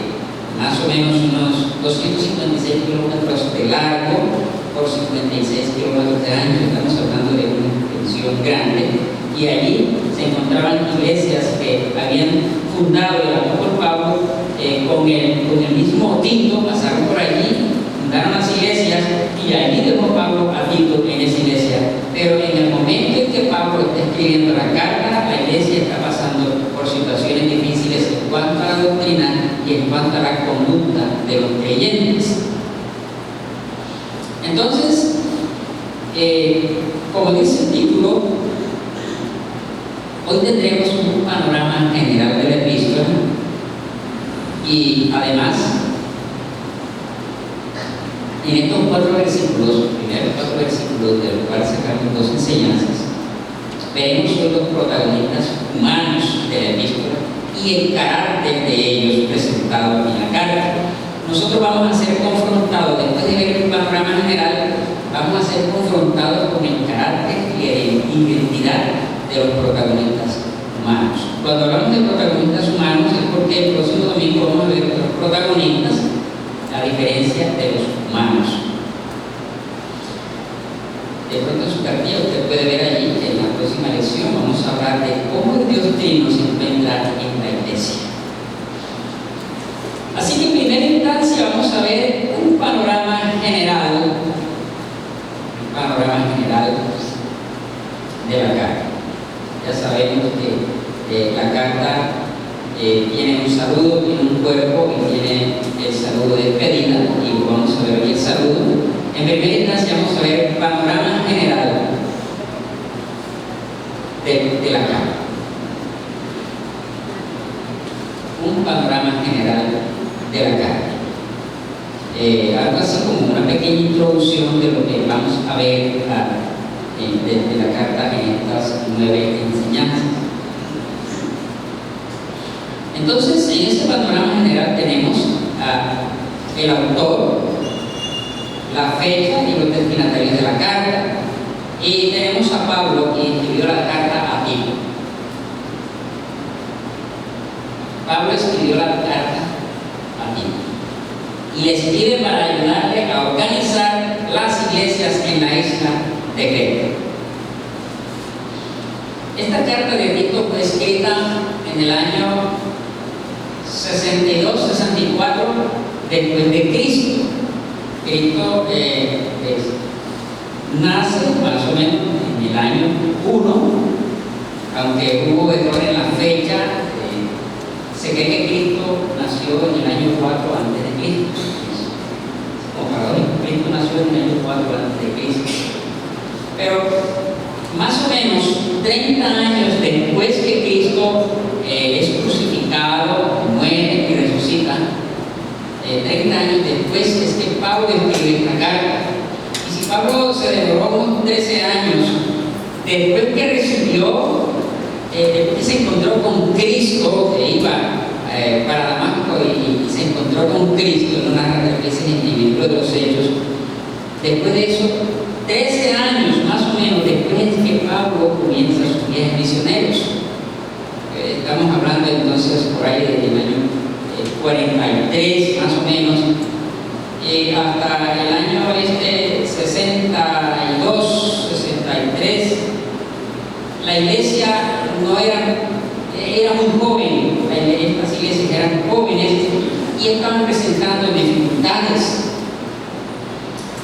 más o menos unos 256 kilómetros de largo por 56 kilómetros de ancho. Estamos hablando de una extensión grande. Y allí se encontraban iglesias que habían fundado el apóstol Pablo con el mismo Tito. Pasaron por allí, fundaron las iglesias y allí dejó Pablo a Tito en esa iglesia. Pero en el momento en que Pablo está escribiendo la carta, la iglesia está pasando por situaciones difíciles en cuanto a la doctrina y en cuanto a la conducta de los creyentes. Entonces, como dice el título, hoy tendremos un panorama general de la epístola y además en estos 4 versículos, primeros 4 versículos de los cuales sacamos 2 enseñanzas, veremos hoy los protagonistas humanos de la epístola y el carácter de ellos presentado en la carta. Nosotros vamos a ser confrontados, después de ver el panorama general, vamos a ser confrontados con el carácter y la identidad de los protagonistas humanos. Cuando hablamos de protagonistas humanos es porque el próximo domingo vamos a ver los protagonistas, la diferencia de los humanos. De pronto en su cartilla usted puede ver allí que en la próxima lección vamos a hablar de cómo el Dios Trino se encuentra en la iglesia. Así que en primera instancia vamos a ver un panorama general de la carta. Ya sabemos que la carta tiene un saludo, tiene un cuerpo y tiene el saludo de despedida, y vamos a ver hoy el saludo. En primera instancia vamos a ver el panorama general de la carta. Un panorama general de la carta. Algo así como una pequeña introducción de lo que vamos a ver de la carta en estas 9 enseñanzas. Entonces, en este panorama general tenemos el autor, la fecha y los destinatarios de la carta, y tenemos a Pablo, que escribió la carta a Tito. Pablo escribió la carta a Tito y le escribe para ayudarle a organizar las iglesias en la isla de Creta. Esta carta de Tito fue escrita en el año 62-64 después de Cristo. Cristo nace más o menos en el año 1, aunque hubo error en la fecha. Se cree que Cristo nació en el año 4 antes de Cristo. Como paradójico, Cristo nació en el año 4 antes de Cristo. Pero más o menos 30 años después que Cristo es crucificado, muere y resucita, 30 años después es que Pablo escribe esta carta. Y si Pablo se demoró unos 13 años después que recibió, después que se encontró con Cristo, que iba para Damasco y se encontró con Cristo en una veces en el libro de los Hechos, después de eso, 13 años más o menos después es que Pablo comienza sus viajes misioneros. Estamos hablando entonces por ahí del año 43 más o menos, hasta el año 62, 63, la iglesia no era muy joven, estas iglesias eran jóvenes y estaban presentando dificultades.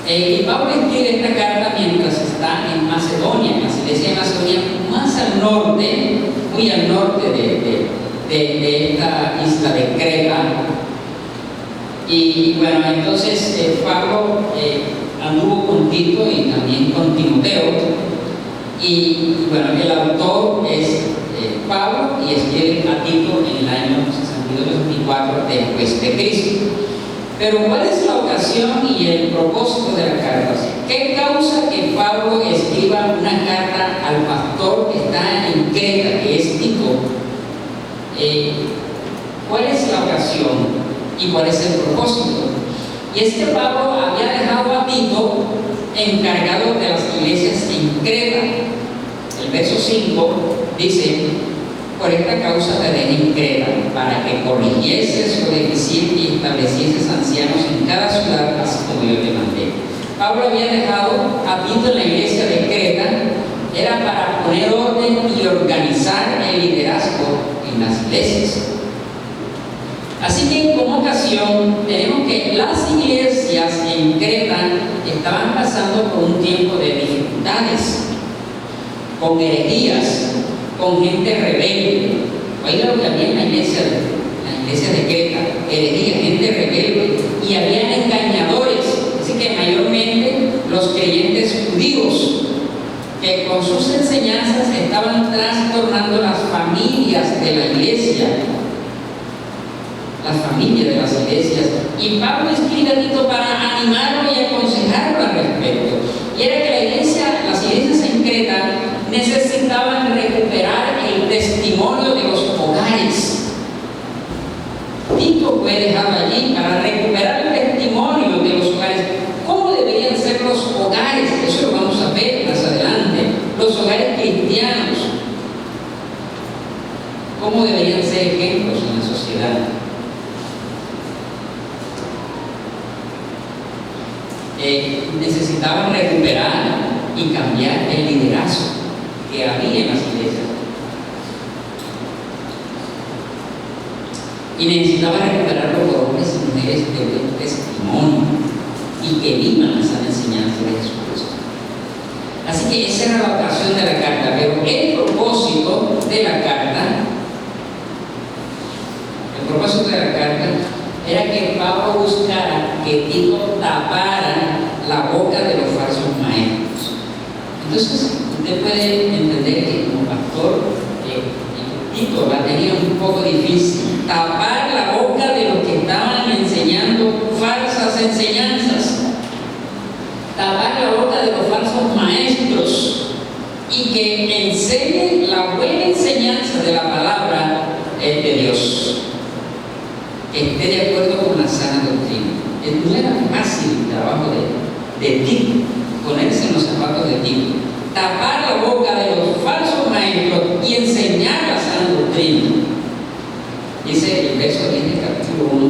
Y Pablo escribe esta carta mientras está en Macedonia, en las iglesias de Macedonia, más al norte, muy al norte de esta isla de Creta. Y bueno, entonces Pablo anduvo con Tito y también con Timoteo. Y bueno, el autor es Pablo y escribe a Tito en el año 62-64 después de Cristo. Pero ¿cuál es la ocasión y el propósito de la carta? ¿Qué causa que Pablo escriba una carta al pastor que está en Creta, que es Tito? ¿Cuál es la ocasión y cuál es el propósito? Y es que Pablo había dejado a Tito encargado de las iglesias en Creta. El verso 5 dice: por esta causa te dejé en Creta, para que corrigieses lo deficiente y establecieses ancianos en cada ciudad, así como yo te mandé. Pablo había dejado a Tito en la iglesia de Creta era para poner orden y organizar el liderazgo en las iglesias. Así que como ocasión tenemos que las iglesias en Creta estaban pasando por un tiempo de dificultades, con herejías, con gente rebelde. Oiga lo que había en la iglesia de Creta: herejías, gente rebelde, y había engañadores. Así que mayormente los creyentes judíos, que con sus enseñanzas estaban trastornando las familias de la iglesia, las familias de las iglesias. Y Pablo escribe a Tito para animarlo y aconsejarlo al respecto. Y era que las iglesias en Creta necesitaban recuperar el testimonio de los hogares. Tito fue dejado allí para recuperar el testimonio de los hogares. ¿Cómo deberían ser los hogares? Eso lo vamos a ver más adelante. Los hogares cristianos. ¿Cómo deberían ser ejemplos en la sociedad? Necesitaban recuperar y cambiar el liderazgo que había en las iglesias. Y necesitaban recuperar los hombres y mujeres de buen testimonio y que vivan esa enseñanza de Jesucristo. Así que esa era la ocasión de la carta, pero el propósito de la carta era que Pablo buscara que Tito tapara la boca de los falsos maestros. Entonces, usted puede entender que como pastor, Tito la tenía un poco difícil, tapar la boca de los que estaban enseñando falsas enseñanzas, tapar la boca de los falsos maestros y que enseñen la buena enseñanza de la palabra de Dios, que esté de acuerdo con la sana doctrina. No era fácil el trabajo de Tito, ponerse en los zapatos de Tito, tapar la boca de los falsos maestros y enseñar la sana doctrina. Dice el verso 10 del capítulo 1: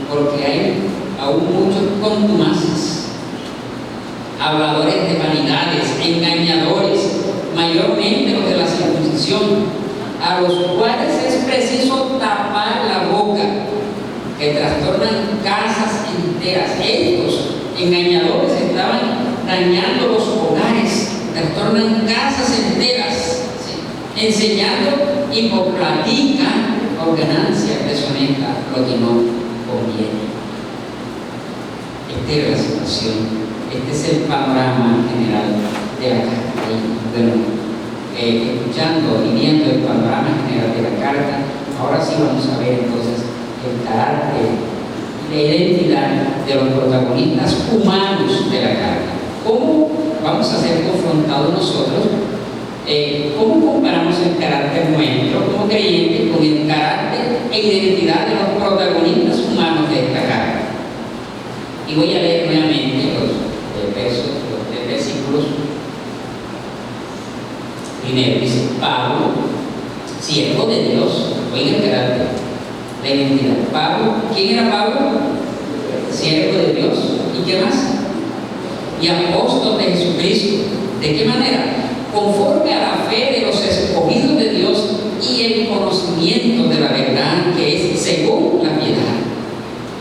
porque hay aún muchos contumaces, habladores de vanidades, engañadores, mayormente los de la circuncisión, a los cuales es preciso tapar la boca, que trastornan casas enteras. Estos engañadores estaban dañando los hogares, trastornan casas enteras, ¿sí? Enseñando y por platica o ganancia deshonesta lo que no conviene. Esta era la situación, este es el panorama general de la carta. Y bueno, escuchando y viendo el panorama general de la carta, ahora sí vamos a ver entonces el carácter y la identidad de los protagonistas humanos de la carta. ¿Cómo vamos a ser confrontados nosotros? ¿Cómo comparamos el carácter nuestro como creyentes con el carácter e identidad de los protagonistas humanos de esta carta? Y voy a leer nuevamente los tres versículos. Primero dice: Pablo, siervo de Dios. Oiga el carácter, la identidad. Pablo, ¿quién era Pablo? Siervo de Dios. ¿Y qué más? Y apóstol de Jesucristo. ¿De qué manera? Conforme a la fe de los escogidos de Dios y el conocimiento de la verdad, que es según la piedad,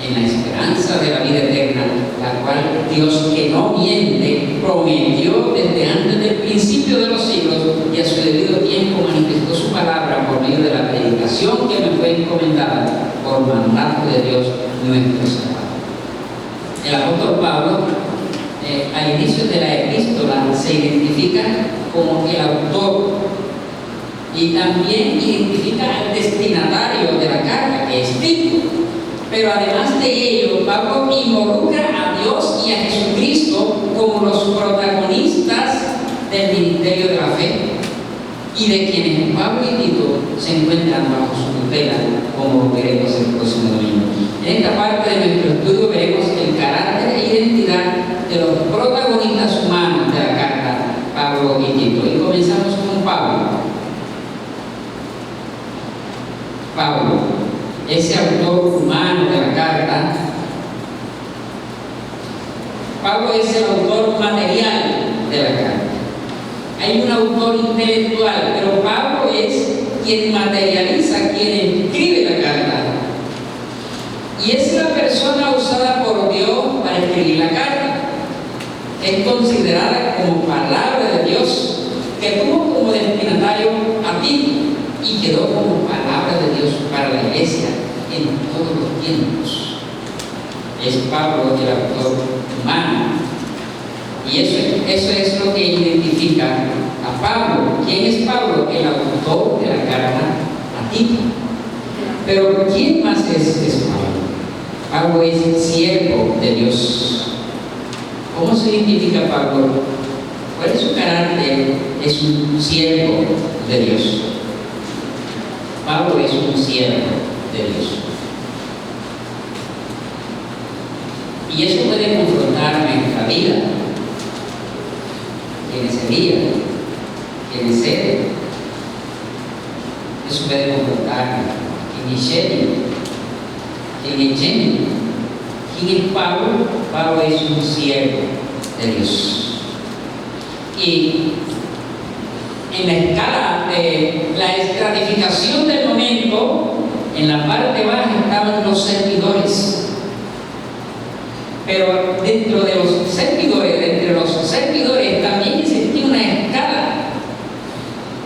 en la esperanza de la vida eterna, la cual Dios, que no miente, prometió desde antes del principio de los siglos, y a su debido tiempo manifestó su palabra por medio de la predicación que me fue encomendada por mandato de Dios nuestro Salvador. El apóstol Pablo, al inicio de la epístola, se identifica como el autor y también identifica al destinatario de la carta, que es Tito. Pero además de ello, Pablo involucra a Dios y a Jesucristo como los protagonistas del ministerio de la fe, y de quienes Pablo y Tito se encuentran bajo su tutela, como veremos el próximo domingo. En esta parte de nuestro estudio veremos el carácter e identidad de los protagonistas humanos de la carta, Pablo y Tito. Y comenzamos con Pablo. Pablo, ese autor humano de la carta. Pablo es el autor material de la carta. Hay un autor intelectual, pero Pablo es quien materializa, quien escribe la carta. Y es la persona usada por Dios para escribir la carta. Es considerada como palabra de Dios, que tuvo como destinatario a ti y quedó como palabra de Dios para la iglesia en todos los tiempos. Es Pablo el autor humano. Y eso es lo que identifica a Pablo. ¿Quién es Pablo? El autor de la carta a Tito. Pero ¿quién más es Pablo? Pablo es siervo de Dios. ¿Cómo se identifica Pablo? ¿Cuál es su carácter? Es un siervo de Dios. Pablo es un siervo de Dios. Y eso puede confrontarme en nuestra vida. ¿Quién es Elías? ¿Quién es él? Eso puede confrontarme. ¿Quién es Shelly? ¿Quién es Jenny? ¿Quién es Pablo? Pablo es un siervo de Dios. Y en la escala de la estratificación del momento, en la parte baja estaban los servidores. Pero dentro de los servidores, entre los servidores también existía una escala.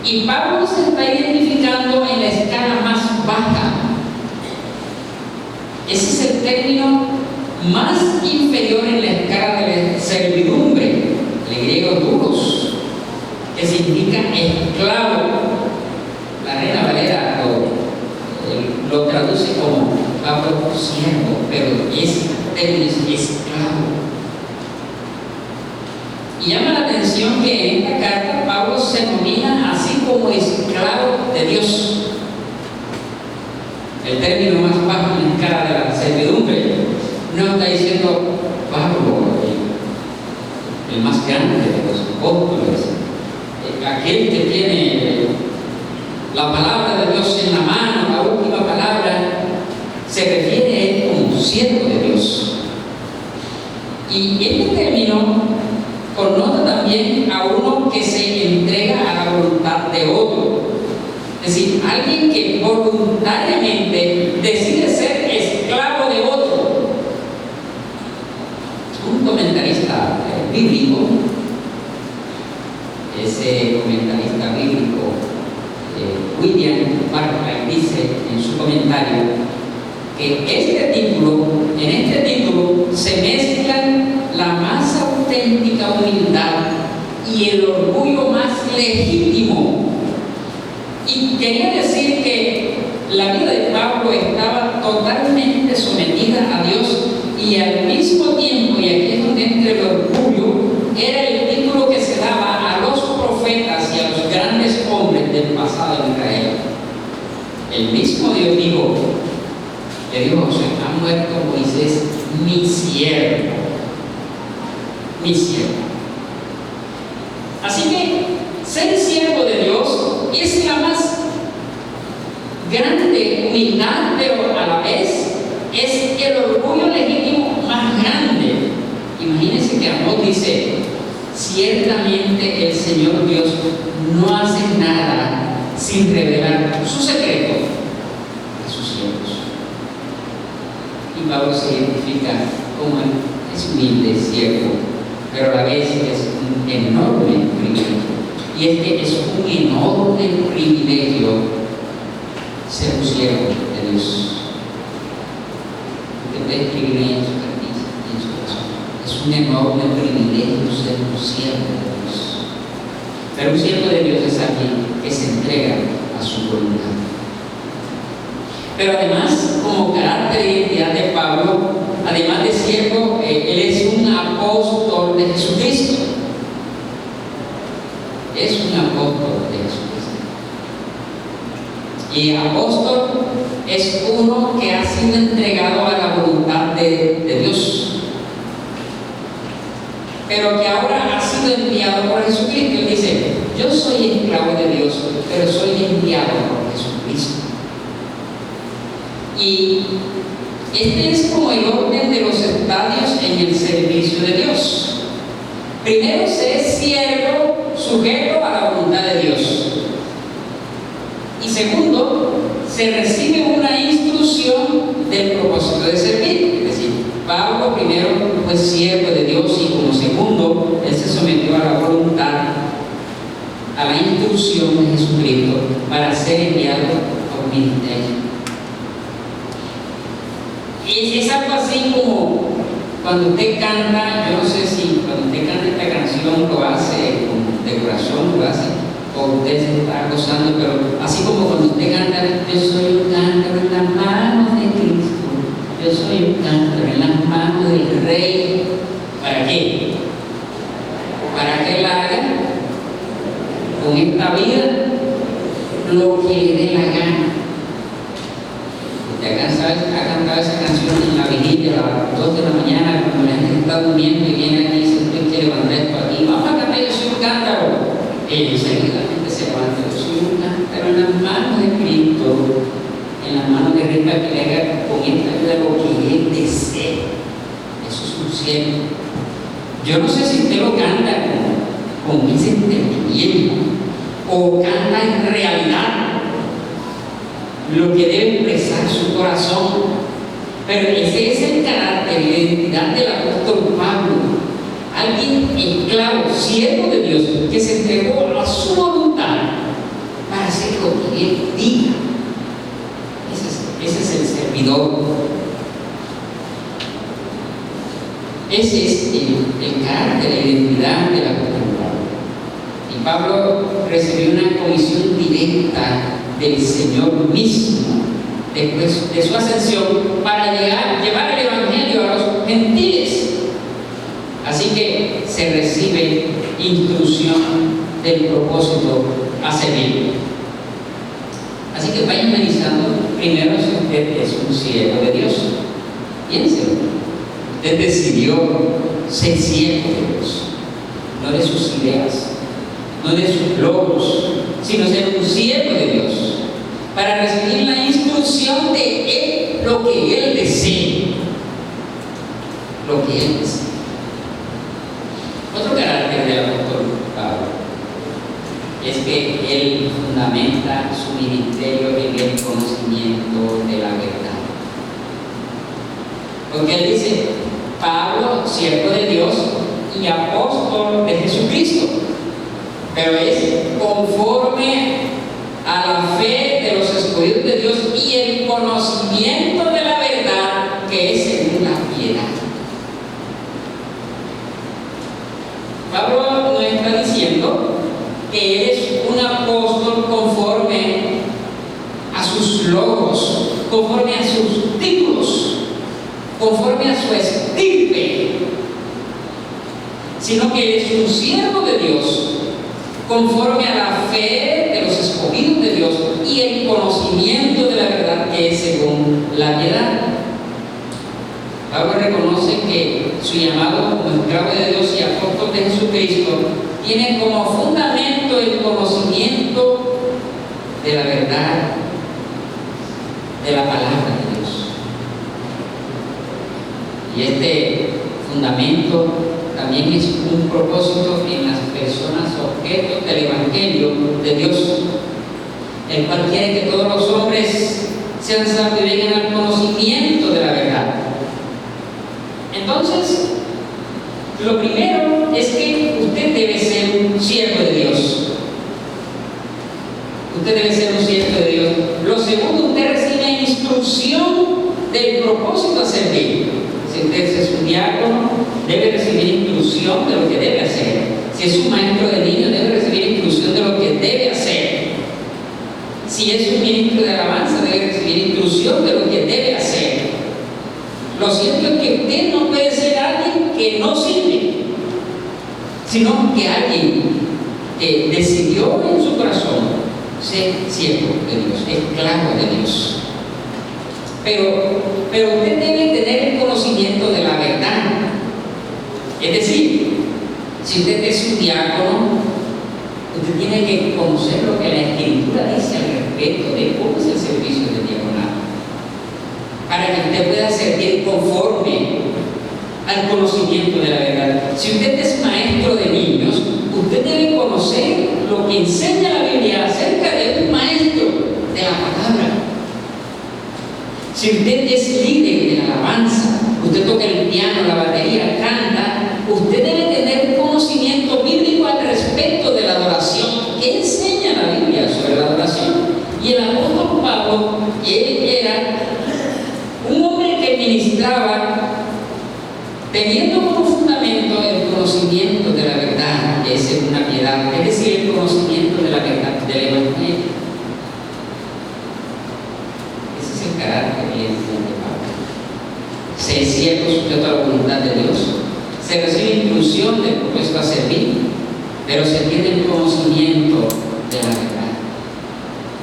Y Pablo se está identificando en la escala más baja. Ese es el término más inferior en la escala de la servidumbre, el griego duros, que significa esclavo. La Reina Valera lo traduce como Pablo siervo, pero es término esclavo. Y llama la atención que en esta carta Pablo se denomina así como esclavo de Dios. El término más bajo en la escala de la servidumbre. No está diciendo Pablo, el más grande de los apóstoles, aquel que tiene la palabra de Dios en la mano, la última palabra. Se refiere a él como siervo de Dios. Y este término connota también a uno que se entrega a la voluntad de otro. Es decir, alguien que voluntariamente decide ser esclavo de otro. Un comentarista bíblico, ese comentarista bíblico, William Barclay, dice en su comentario que en este título se mezclan la más auténtica humildad y el orgullo más legítimo. Y quería decir que la vida de Pablo estaba totalmente sometida a Dios y al mismo tiempo, y aquí es donde entra el orgullo, era el título que se daba a los profetas y a los grandes hombres del pasado de Israel. El mismo Dios dijo, le dijo a José, ha muerto Moisés, mi siervo. Mi siervo. Así que ser siervo de Dios es la más grande humildad, pero a la vez es el orgullo legítimo más grande. Imagínense que Amós dice, ciertamente el Señor Dios no hace nada sin revelar su secreto a sus siervos. Y Pablo se identifica como es humilde, siervo, pero a la vez es un enorme privilegio. Y es que es un enorme privilegio ser un siervo de Dios. Usted puede escribir ahí en su cartilla, en su corazón. Es un enorme privilegio ser un siervo de Dios. Pero un siervo de Dios es alguien que se entrega a su voluntad. Pero además, como carácter de identidad de Pablo, además de siervo, él es un apóstol de Jesucristo. Es un apóstol de Jesucristo. Y apóstol es uno que ha sido entregado a la voluntad de Dios, pero que ahora ha sido enviado por Jesucristo. Él dice, yo soy esclavo de Dios, pero soy enviado por Jesucristo. Y este es como el orden de los estadios en el servicio de Dios. Primero, se es siervo sujeto a la voluntad de Dios. Y segundo, se recibe una instrucción del propósito de servir. Es decir, Pablo primero fue siervo de Dios y como segundo, él se sometió a la voluntad, a la instrucción de Jesucristo para ser enviado a un ministerio. Y es algo así como cuando usted canta, yo no sé si cuando usted canta esta canción lo hace de corazón, lo hace, o usted se está gozando, pero así como cuando usted canta, yo soy un cántaro en las manos de Cristo, yo soy un cántaro en las manos del Rey. ¿Para qué? Para que él haga con esta vida lo que le dé la gana. Usted ha cantado esa canción en la vigilia a las 2 de la mañana cuando la gente está durmiendo y viene aquí y dice, usted quiere levantar esto aquí, vamos a cantar, yo soy un cántaro. Enseguida la gente se levanta, yo soy un cántaro en las manos de Cristo, en las manos de Cristo, que le haga con esta vida lo que él desee. Eso es un cielo. Yo no sé si usted lo canta con ese entendimiento o canta en realidad lo que debe expresar su corazón, pero ese es el carácter y la identidad del apóstol Pablo, alguien esclavo, siervo de Dios, que se entregó a su voluntad para hacer lo que él diga. Ese es el servidor. Ese es el carácter, la identidad del apóstol Pablo. Y Pablo recibió una comisión directa del Señor mismo después de su ascensión para llevar el Evangelio a los gentiles. Así que se recibe instrucción del propósito a servir. Así que vayan analizando primero si usted es un siervo de Dios. Piénselo. Usted decidió ser siervo de Dios, no de sus ideas, no de sus logros, sino ser un siervo de Dios, para recibir la instrucción de Él, lo que Él desee. Lo que Él desee. Otro carácter del apóstol Pablo es que Él fundamenta su ministerio en el conocimiento de la verdad. Porque Él dice, Pablo, siervo de Dios y apóstol de Jesucristo, pero es conforme a la fe de los escogidos de Dios y el conocimiento de la verdad que es según la piedad. Pablo nos está diciendo que él es un apóstol conforme a sus logros, conforme a sus títulos, conforme a su estirpe, sino que él es un siervo de Dios conforme a la fe de los escogidos de Dios y el conocimiento de la verdad que es según la piedad. Pablo reconoce que su llamado como esclavo de Dios y apóstol de Jesucristo tiene como fundamento el conocimiento de la verdad, de la palabra de Dios. Y este fundamento también es un propósito en las personas objetos del Evangelio de Dios, el cual quiere que todos los hombres sean salvos y vengan al conocimiento de la verdad. Entonces, lo primero es que usted debe ser un siervo de Dios. Usted debe ser un siervo de Dios. Lo segundo, usted recibe instrucción del propósito a servir. Si usted es un diácono, debe recibir instrucción de lo que debe hacer. Si es un maestro de niños, debe recibir instrucción de lo que debe hacer. Si es un ministro de alabanza, debe recibir instrucción de lo que debe hacer. Lo cierto es que usted no puede ser alguien que no sirve, sino que alguien que decidió en su corazón ser siervo de Dios, esclavo de Dios. Pero usted debe tener el conocimiento de la verdad. Es decir, si usted es un diácono, usted tiene que conocer lo que la Escritura dice al respecto de cómo es el servicio del diaconato, para que usted pueda servir conforme a al conocimiento de la verdad. Si usted es maestro de niños, usted debe conocer lo que enseña la Biblia acerca de un maestro de la palabra. Si usted es líder de la alabanza, usted toca el piano, la batería, canta, usted debe tener un conocimiento bíblico al respecto de la adoración. ¿Qué enseña la Biblia sobre la adoración? Y el apóstol Pablo, él era un hombre que ministraba teniendo como fundamento el conocimiento de la verdad, que es una piedad, es decir, el conocimiento de la verdad del Evangelio. Ese es el carácter de Pablo. Se es cierto, sujeto a la voluntad de Dios, se recibe inclusión del propuesto a servir, pero se tiene el conocimiento de la verdad.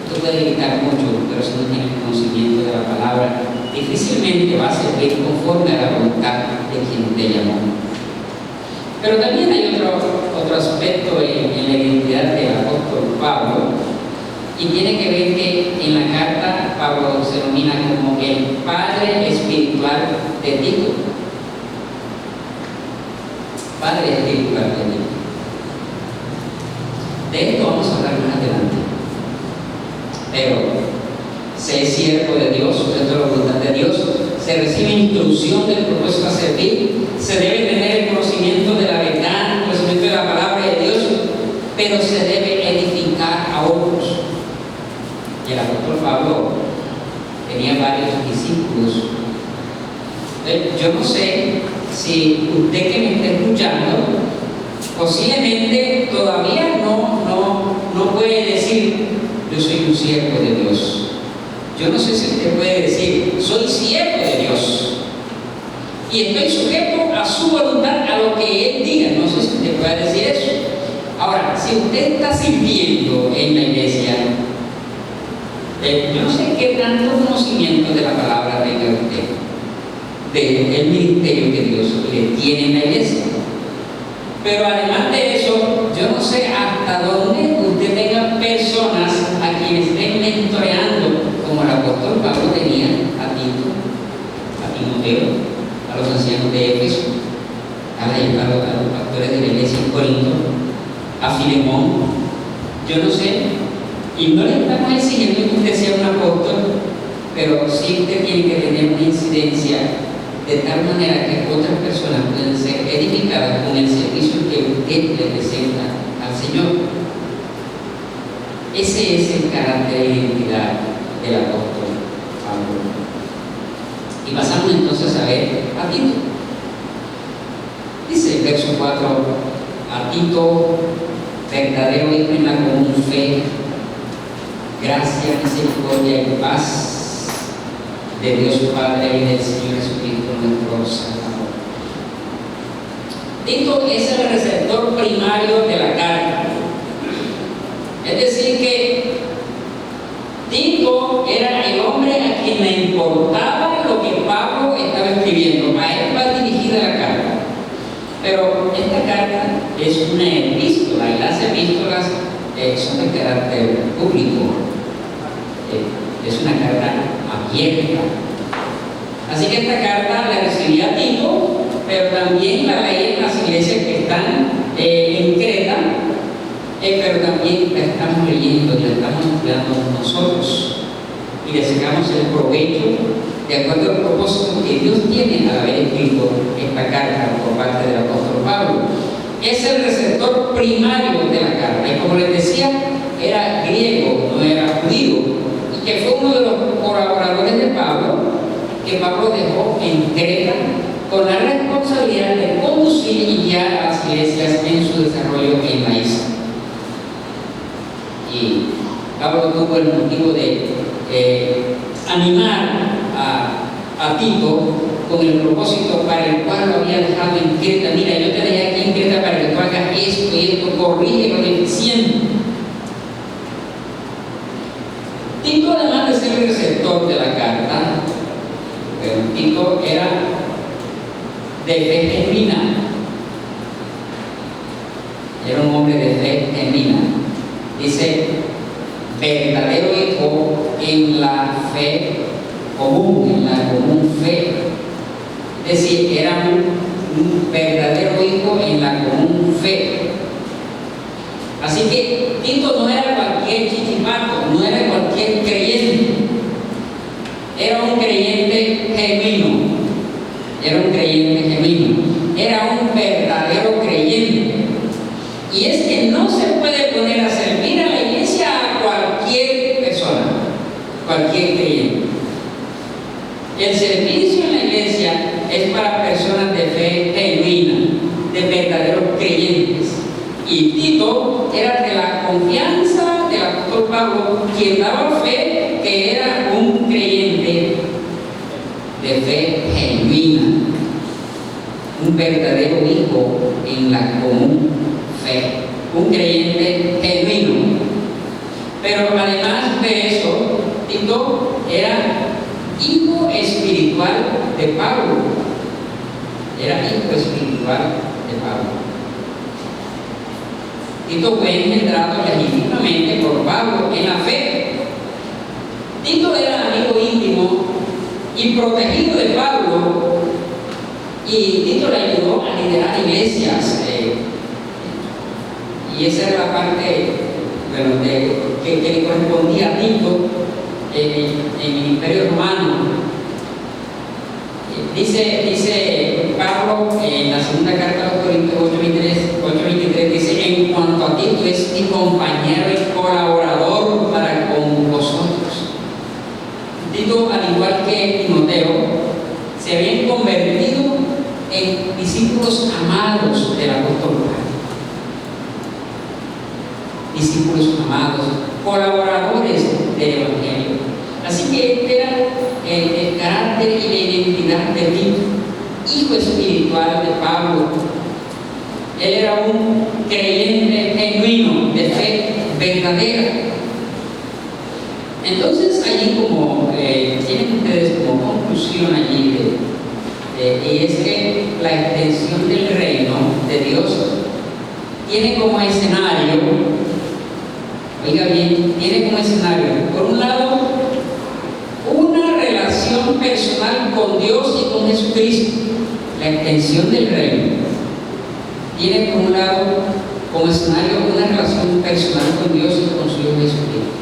Usted puede gritar mucho, pero si no tiene el conocimiento de la palabra, difícilmente va a servir conforme a la voluntad de quien te llamó. Pero también hay otro aspecto en la identidad del apóstol Pablo, y tiene que ver que en la carta Pablo se denomina como el padre espiritual de Tito. Padre espiritual de Tito. De esto vamos a hablar más adelante. Pero se es siervo de Dios, sujeto a la voluntad de Dios, se recibe instrucción del propósito a servir, se debe tener el conocimiento de la verdad, el conocimiento de la palabra de Dios, pero se debe edificar a otros. Y el apóstol Pablo tenía varios discípulos. Yo no sé si usted que me está escuchando posiblemente todavía no puede decir: yo soy un siervo de Dios. Yo no sé si usted puede decir: soy siervo de Dios y estoy sujeto a su voluntad, a lo que Él diga. No sé si usted puede decir eso. Ahora, si usted está sirviendo en la iglesia, yo no sé qué tanto conocimiento de la palabra tenga usted, del ministerio que Dios le tiene en la iglesia. Pero además de eso, yo no sé hasta dónde usted tenga personas a quienes estén mentoreando, como el apóstol Pablo tenía a Tito, a Timoteo, a los ancianos de Éfeso, a los pastores de la iglesia en Corinto, a Filemón. Yo no sé, y no le estamos exigiendo que usted sea un apóstol, pero sí usted tiene que tener una incidencia de tal manera que otras personas pueden ser edificadas con el servicio que usted le presenta al Señor. Ese es el carácter de identidad del apóstol Pablo. Y pasamos entonces a ver a Tito. Dice el verso 4: a Tito, verdadero hijo en la común fe, gracia, misericordia y paz de Dios Padre y del Señor Jesucristo nuestro Salvador. Tito es el receptor primario de la carta. Es decir que Tito era el hombre a quien le importaba lo que Pablo estaba escribiendo. A él va dirigida la carta. Pero esta carta es una epístola, y las epístolas son de carácter público. Es una carta abierta. Así que esta carta la recibía a Tito, pero también la leían las iglesias que están en Creta, pero también la estamos leyendo y la estamos estudiando nosotros, y le sacamos el provecho de acuerdo al propósito que Dios tiene al haber escrito esta carta por parte del apóstol Pablo. Es el receptor primario de la carta, y como les decía, era griego, no era judío, y que fue uno de los colaboradores de Pablo, que Pablo dejó en Creta con la responsabilidad de conducir y guiar a las iglesias en su desarrollo en la isla. Y Pablo tuvo el motivo de animar a Tito con el propósito para el cual lo había dejado en Creta. Mira, yo te dejé aquí en Creta para que tú hagas esto y esto, corrige lo deficiente. Tito, además de ser el receptor de la carta, Tito era de fe genuina. Era un hombre de fe genuina. Dice, verdadero hijo en la fe común, en la común fe. Es decir, era verdadero hijo en la común fe. Así que Tito no era cualquier chichipato, no era cualquier creyente, era un creyente genuino, era un verdadero creyente. Y es que no se puede poner a servir a la iglesia a cualquier persona, cualquier creyente. El servicio en la iglesia es para personas de fe genuina, de verdaderos creyentes. Y Tito era de la confianza del apóstol Pablo, quien daba fe que era un creyente de fe genuina, un verdadero hijo en la común fe, un creyente genuino. Pero además de eso, Tito era hijo espiritual de Pablo. Era hijo espiritual de Pablo. Tito fue engendrado legítimamente por Pablo en la fe. Tito era amigo íntimo y protegido de Pablo, y Tito le ayudó a liderar iglesias. Y esa era la parte que le correspondía a Tito en el Imperio Romano. Dice Pablo en la segunda carta a los Corintios 8:23, dice: en cuanto a Tito, es mi compañero y colaborador para con vosotros. Tito, al igual que Timoteo, se habían convertido en discípulos amados del apóstol Pablo. Discípulos amados, colaboradores del Evangelio. Así que este era el carácter y la identidad de Tito, hijo espiritual de Pablo. Él era un creyente genuino, de fe verdadera. Entonces, allí como tienen ustedes como conclusión allí, y es que la extensión del reino de Dios tiene como escenario, oiga bien, tiene como escenario, por un lado, una relación personal con Dios y con Jesucristo. La extensión del reino tiene por un lado como escenario una relación personal con Dios y con su Hijo Jesucristo,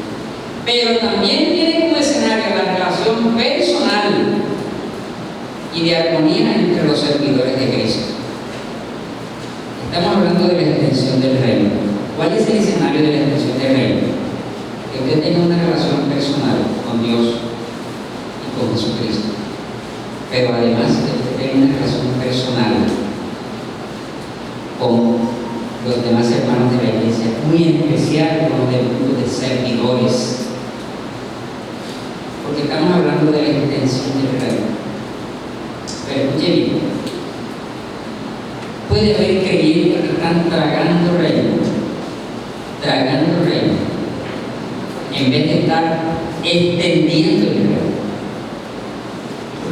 pero también tiene como escenario la relación personal y de armonía entre los servidores de Cristo. Estamos hablando de la extensión del reino. ¿Cuál es el escenario de la extensión del reino? Que usted tenga una relación personal con Dios y con Jesucristo, pero además que usted tenga una relación personal con los demás hermanos de la iglesia, muy en especial con los del grupo de servidores, porque estamos hablando de la extensión del reino. Pero escuche bien, puede haber creyentes que están tragando reino, en vez de estar extendiendo el reino.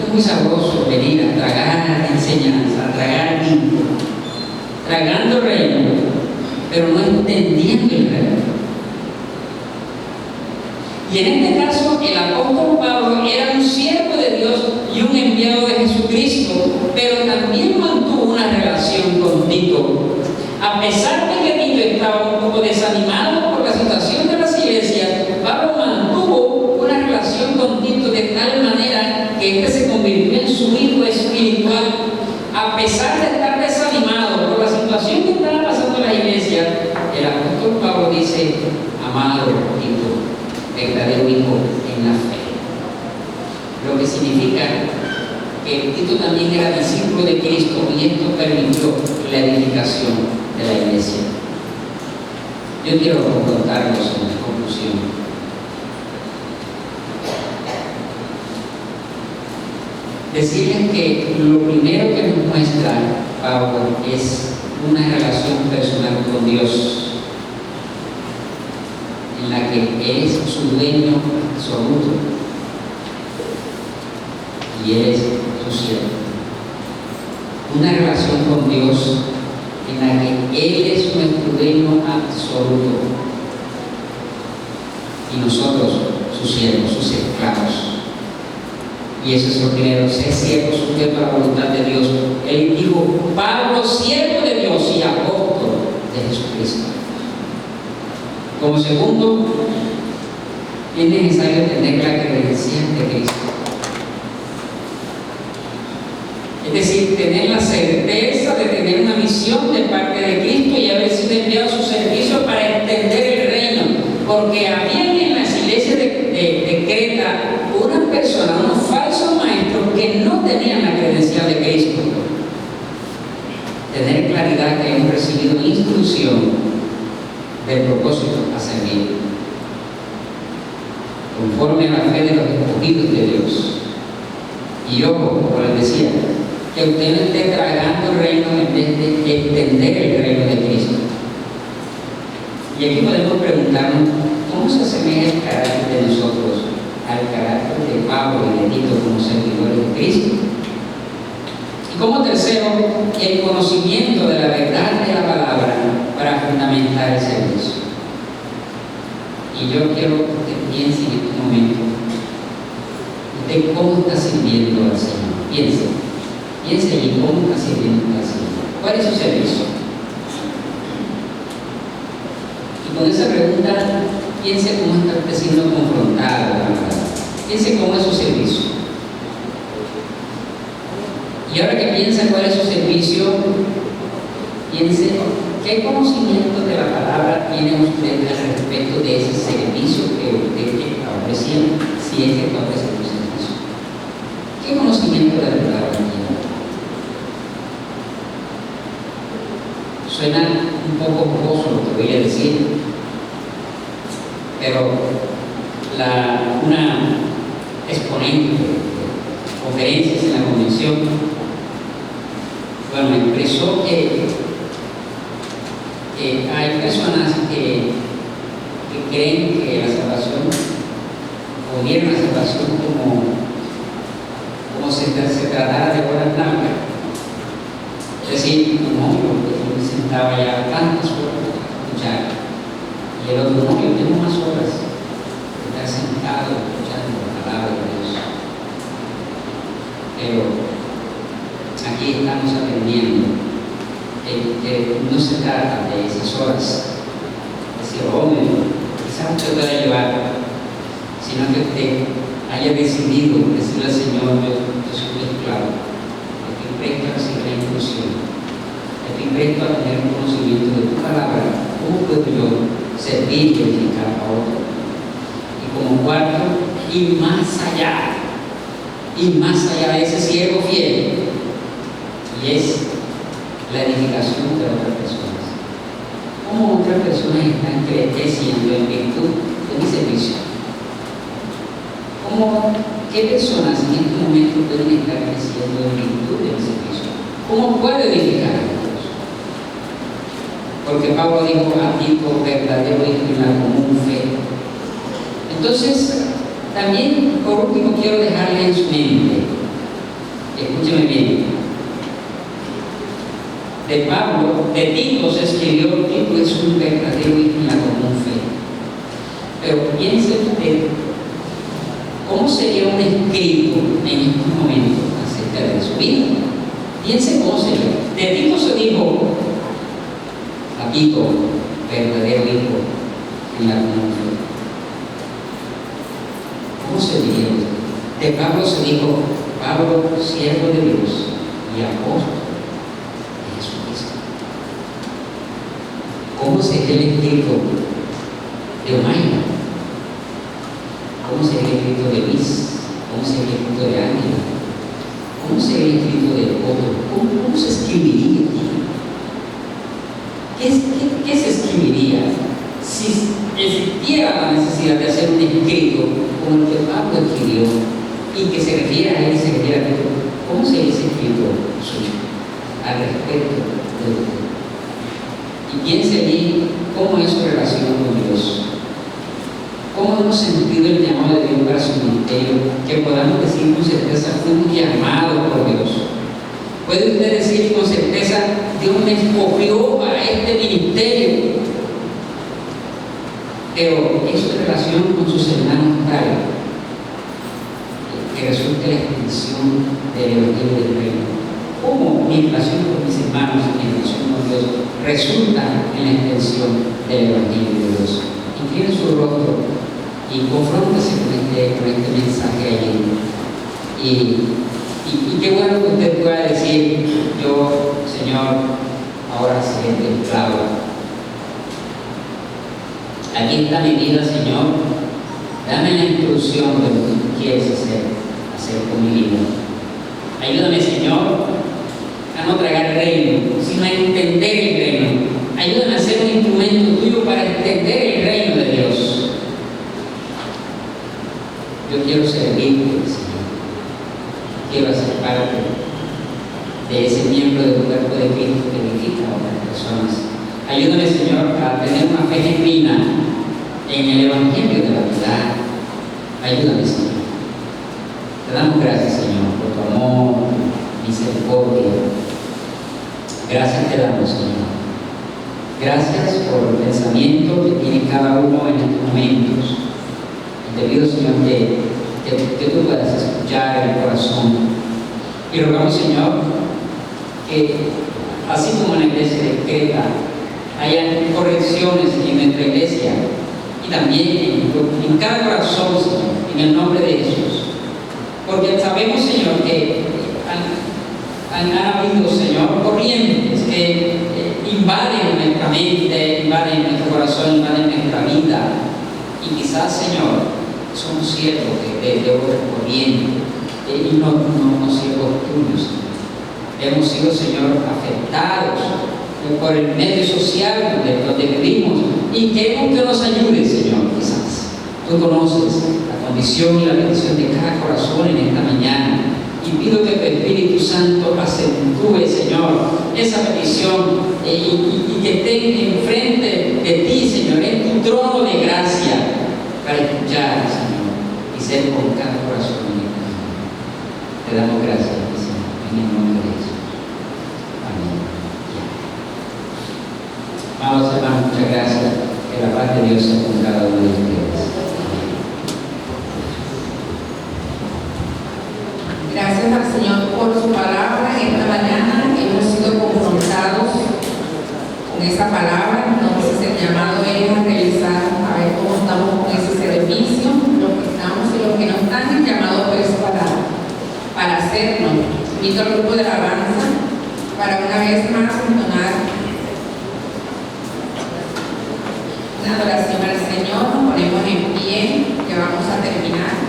Es muy sabroso venir a tragar enseñanza, a tragar libro, tragando reino, pero no entendiendo el reino. Y en este caso, el apóstol Pablo era un siervo de Dios y un enviado de Jesucristo, pero también mantuvo una relación con Tito. A pesar de que Tito estaba un poco desanimado por la situación de las iglesias, Pablo mantuvo una relación con Tito de tal manera que éste se convirtió en su hijo espiritual. A pesar de estar desanimado por la situación que estaba pasando en la iglesia, el apóstol Pablo dice: amado Tito, verdadero hijo en la fe. Lo que significa que Tito también era discípulo de Cristo, y esto permitió la edificación de la iglesia. Yo quiero contarlos en conclusión. Decirles que lo primero que nos muestra Pablo es una relación personal con Dios, en la que Él es su dueño absoluto y Él es su siervo. Una relación con Dios en la que Él es nuestro dueño absoluto y nosotros sus siervos, sus esclavos. Y eso es lo primero, ser siervo sujeto a la voluntad de Dios. Él dijo: Pablo segundo, es necesario tener la credencial de Cristo. Es decir, tener la certeza de tener una misión de parte de Cristo y haber sido enviado a su servicio para extender el reino. Porque había en las iglesias de Creta unas personas, unos falsos maestros que no tenían la credencial de Cristo. Tener claridad que hemos recibido instrucción del propósito a servir, conforme a la fe de los escogidos de Dios. Y ojo, como les decía, que usted no esté tragando el reino en vez de extender el reino de Cristo. Y aquí podemos preguntarnos, ¿cómo se asemeja el carácter de nosotros al carácter de Pablo y de Tito como servidores de Cristo? Y como tercero, el conocimiento de la verdad de la palabra para fundamentar el servicio. Y yo quiero que usted piense en este momento, usted cómo está sirviendo al Señor. Piense allí cómo está sirviendo al Señor. ¿Cuál es su servicio? Y con esa pregunta, piense cómo está usted siendo confrontado. Piense cómo es su servicio. Y ahora que piensa cuál es su servicio, piense qué conocimiento de la palabra tiene usted al respecto de ese servicio que usted está ofreciendo, si es que está ofreciendo un servicio. ¿Qué conocimiento de la palabra tiene? Suena un poco jocoso lo que voy a decir, pero una exponente de conferencias en la convención, bueno, expresó que hay personas que creen que la salvación, o vieron la salvación como si se tratara de horas blancas. Es decir, un hombre que sentaba ya tantas horas a escuchar, y el otro no, yo tengo más horas de estar sentado escuchando la palabra de Dios. Pero aquí estamos aprendiendo que no se trata de esas horas, es decir, hombre, quizás usted pueda llevar, sino que usted haya decidido decirle al Señor, yo soy un esclavo, estoy presto a recibir la instrucción, estoy presto a tener conocimiento de tu palabra, ¿cómo puedo yo servir y edificar a otro? Y como cuarto, y más allá de ese siervo fiel, y es la edificación de otras personas. ¿Cómo otras personas están creciendo en virtud de mi servicio? ¿Qué personas en este momento pueden estar creciendo en virtud de mi servicio? ¿Cómo puedo edificar a otros? Porque Pablo dijo a Tito, verdadero hijo en la común fe. Entonces, también por último quiero dejarle en su mente, escúcheme bien, de Tito se escribió, Tito es un verdadero hijo en la común fe. Pero piense usted, ¿cómo sería un escrito en estos momentos acerca de su vida? Piense cómo sería. De Tito se dijo a Tito, verdadero hijo en la común fe. ¿Cómo se diría usted? De Pablo se dijo, Pablo, siervo de Dios y apóstol de Jesucristo. ¿Cómo sería el escrito de Omaira? ¿Cómo sería el escrito de Luis? ¿Cómo sería el escrito de Ángela? ¿Cómo sería el escrito de otro? ¿Cómo se escribiría? ¿Qué se escribiría si existiera la necesidad de hacer un escrito como el que Pablo escribió y que se refiere a él y se refiere a Pedro? ¿Cómo sería ese escrito suyo al respecto de usted? Y piense allí cómo es su relación con Dios. ¿Cómo hemos sentido el llamado de Dios para su ministerio? Que podamos decir con certeza, fuimos llamados por Dios. ¿Puede usted decir con certeza, Dios me escogió para este ministerio? Pero es su relación con sus hermanos tal que resulta la extensión del Evangelio del Reino. ¿Cómo mi relación con mis hermanos y mi relación con Dios resulta en la extensión del Evangelio de Dios? y confróntese con este mensaje allí. Y qué bueno que usted pueda decir, yo, Señor, ahora seré tu esclavo. Aquí está mi vida, Señor. Dame la instrucción de lo que tú quieres hacer con mi vida. Ayúdame, Señor, a no tragar el reino, sino a entender el reino. Ayúdame a ser un instrumento tuyo para entender el reino de Dios. Yo quiero servirte, Señor. Quiero hacer parte de ese miembro del cuerpo de Cristo que visita a otras personas. Ayúdame, Señor, a tener una fe genuina en el Evangelio de la verdad. Ayúdame, Señor. Te damos gracias, Señor, por tu amor, misericordia. Gracias te damos, Señor. Gracias por el pensamiento que tiene cada uno en estos momentos. Y te pido, Señor, que tú puedas escuchar el corazón. Y rogamos, Señor, que así como en la iglesia de Creta haya correcciones en nuestra iglesia y también en cada corazón, Señor, en el nombre de Jesús. Porque sabemos, Señor, que han habido, Señor, corrientes que invaden nuestra mente, invaden nuestro corazón, invaden nuestra vida. Y quizás, Señor, somos siervos de otras corrientes y no siervos tuyos. Hemos sido, Señor, afectados por el medio social donde vivimos y queremos que nos ayude, Señor, quizás. Tú conoces la condición y la petición de cada corazón en esta mañana. Y pido que tu Espíritu Santo acentúe, Señor, esa petición y que esté enfrente de ti, Señor, en tu trono de gracia, para escuchar, Señor, y ser con cada corazón en esta mañana. Te damos gracias, Señor, en el nombre de Jesús. Amén. Vamos, hermanos, muchas gracias. Que la paz de Dios sea con cada uno de ustedes. Gracias al Señor por su palabra. Esta mañana hemos sido confrontados con esa palabra. Entonces el llamado es a revisar, a ver cómo estamos con ese servicio, los que estamos y los que no están. El llamado pues para hacerlo. Invito al grupo de alabanza para una vez más entonar una adoración al Señor. Nos ponemos en pie, que vamos a terminar.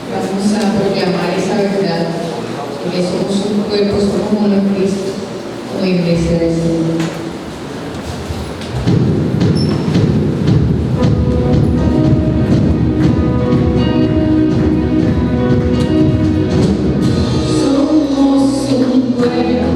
Vamos a proclamar esa verdad, que somos un cuerpo, somos uno en Cristo, como iglesia del Señor. Somos un pueblo.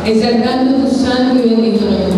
Exaltando tu santo y bendito nombre.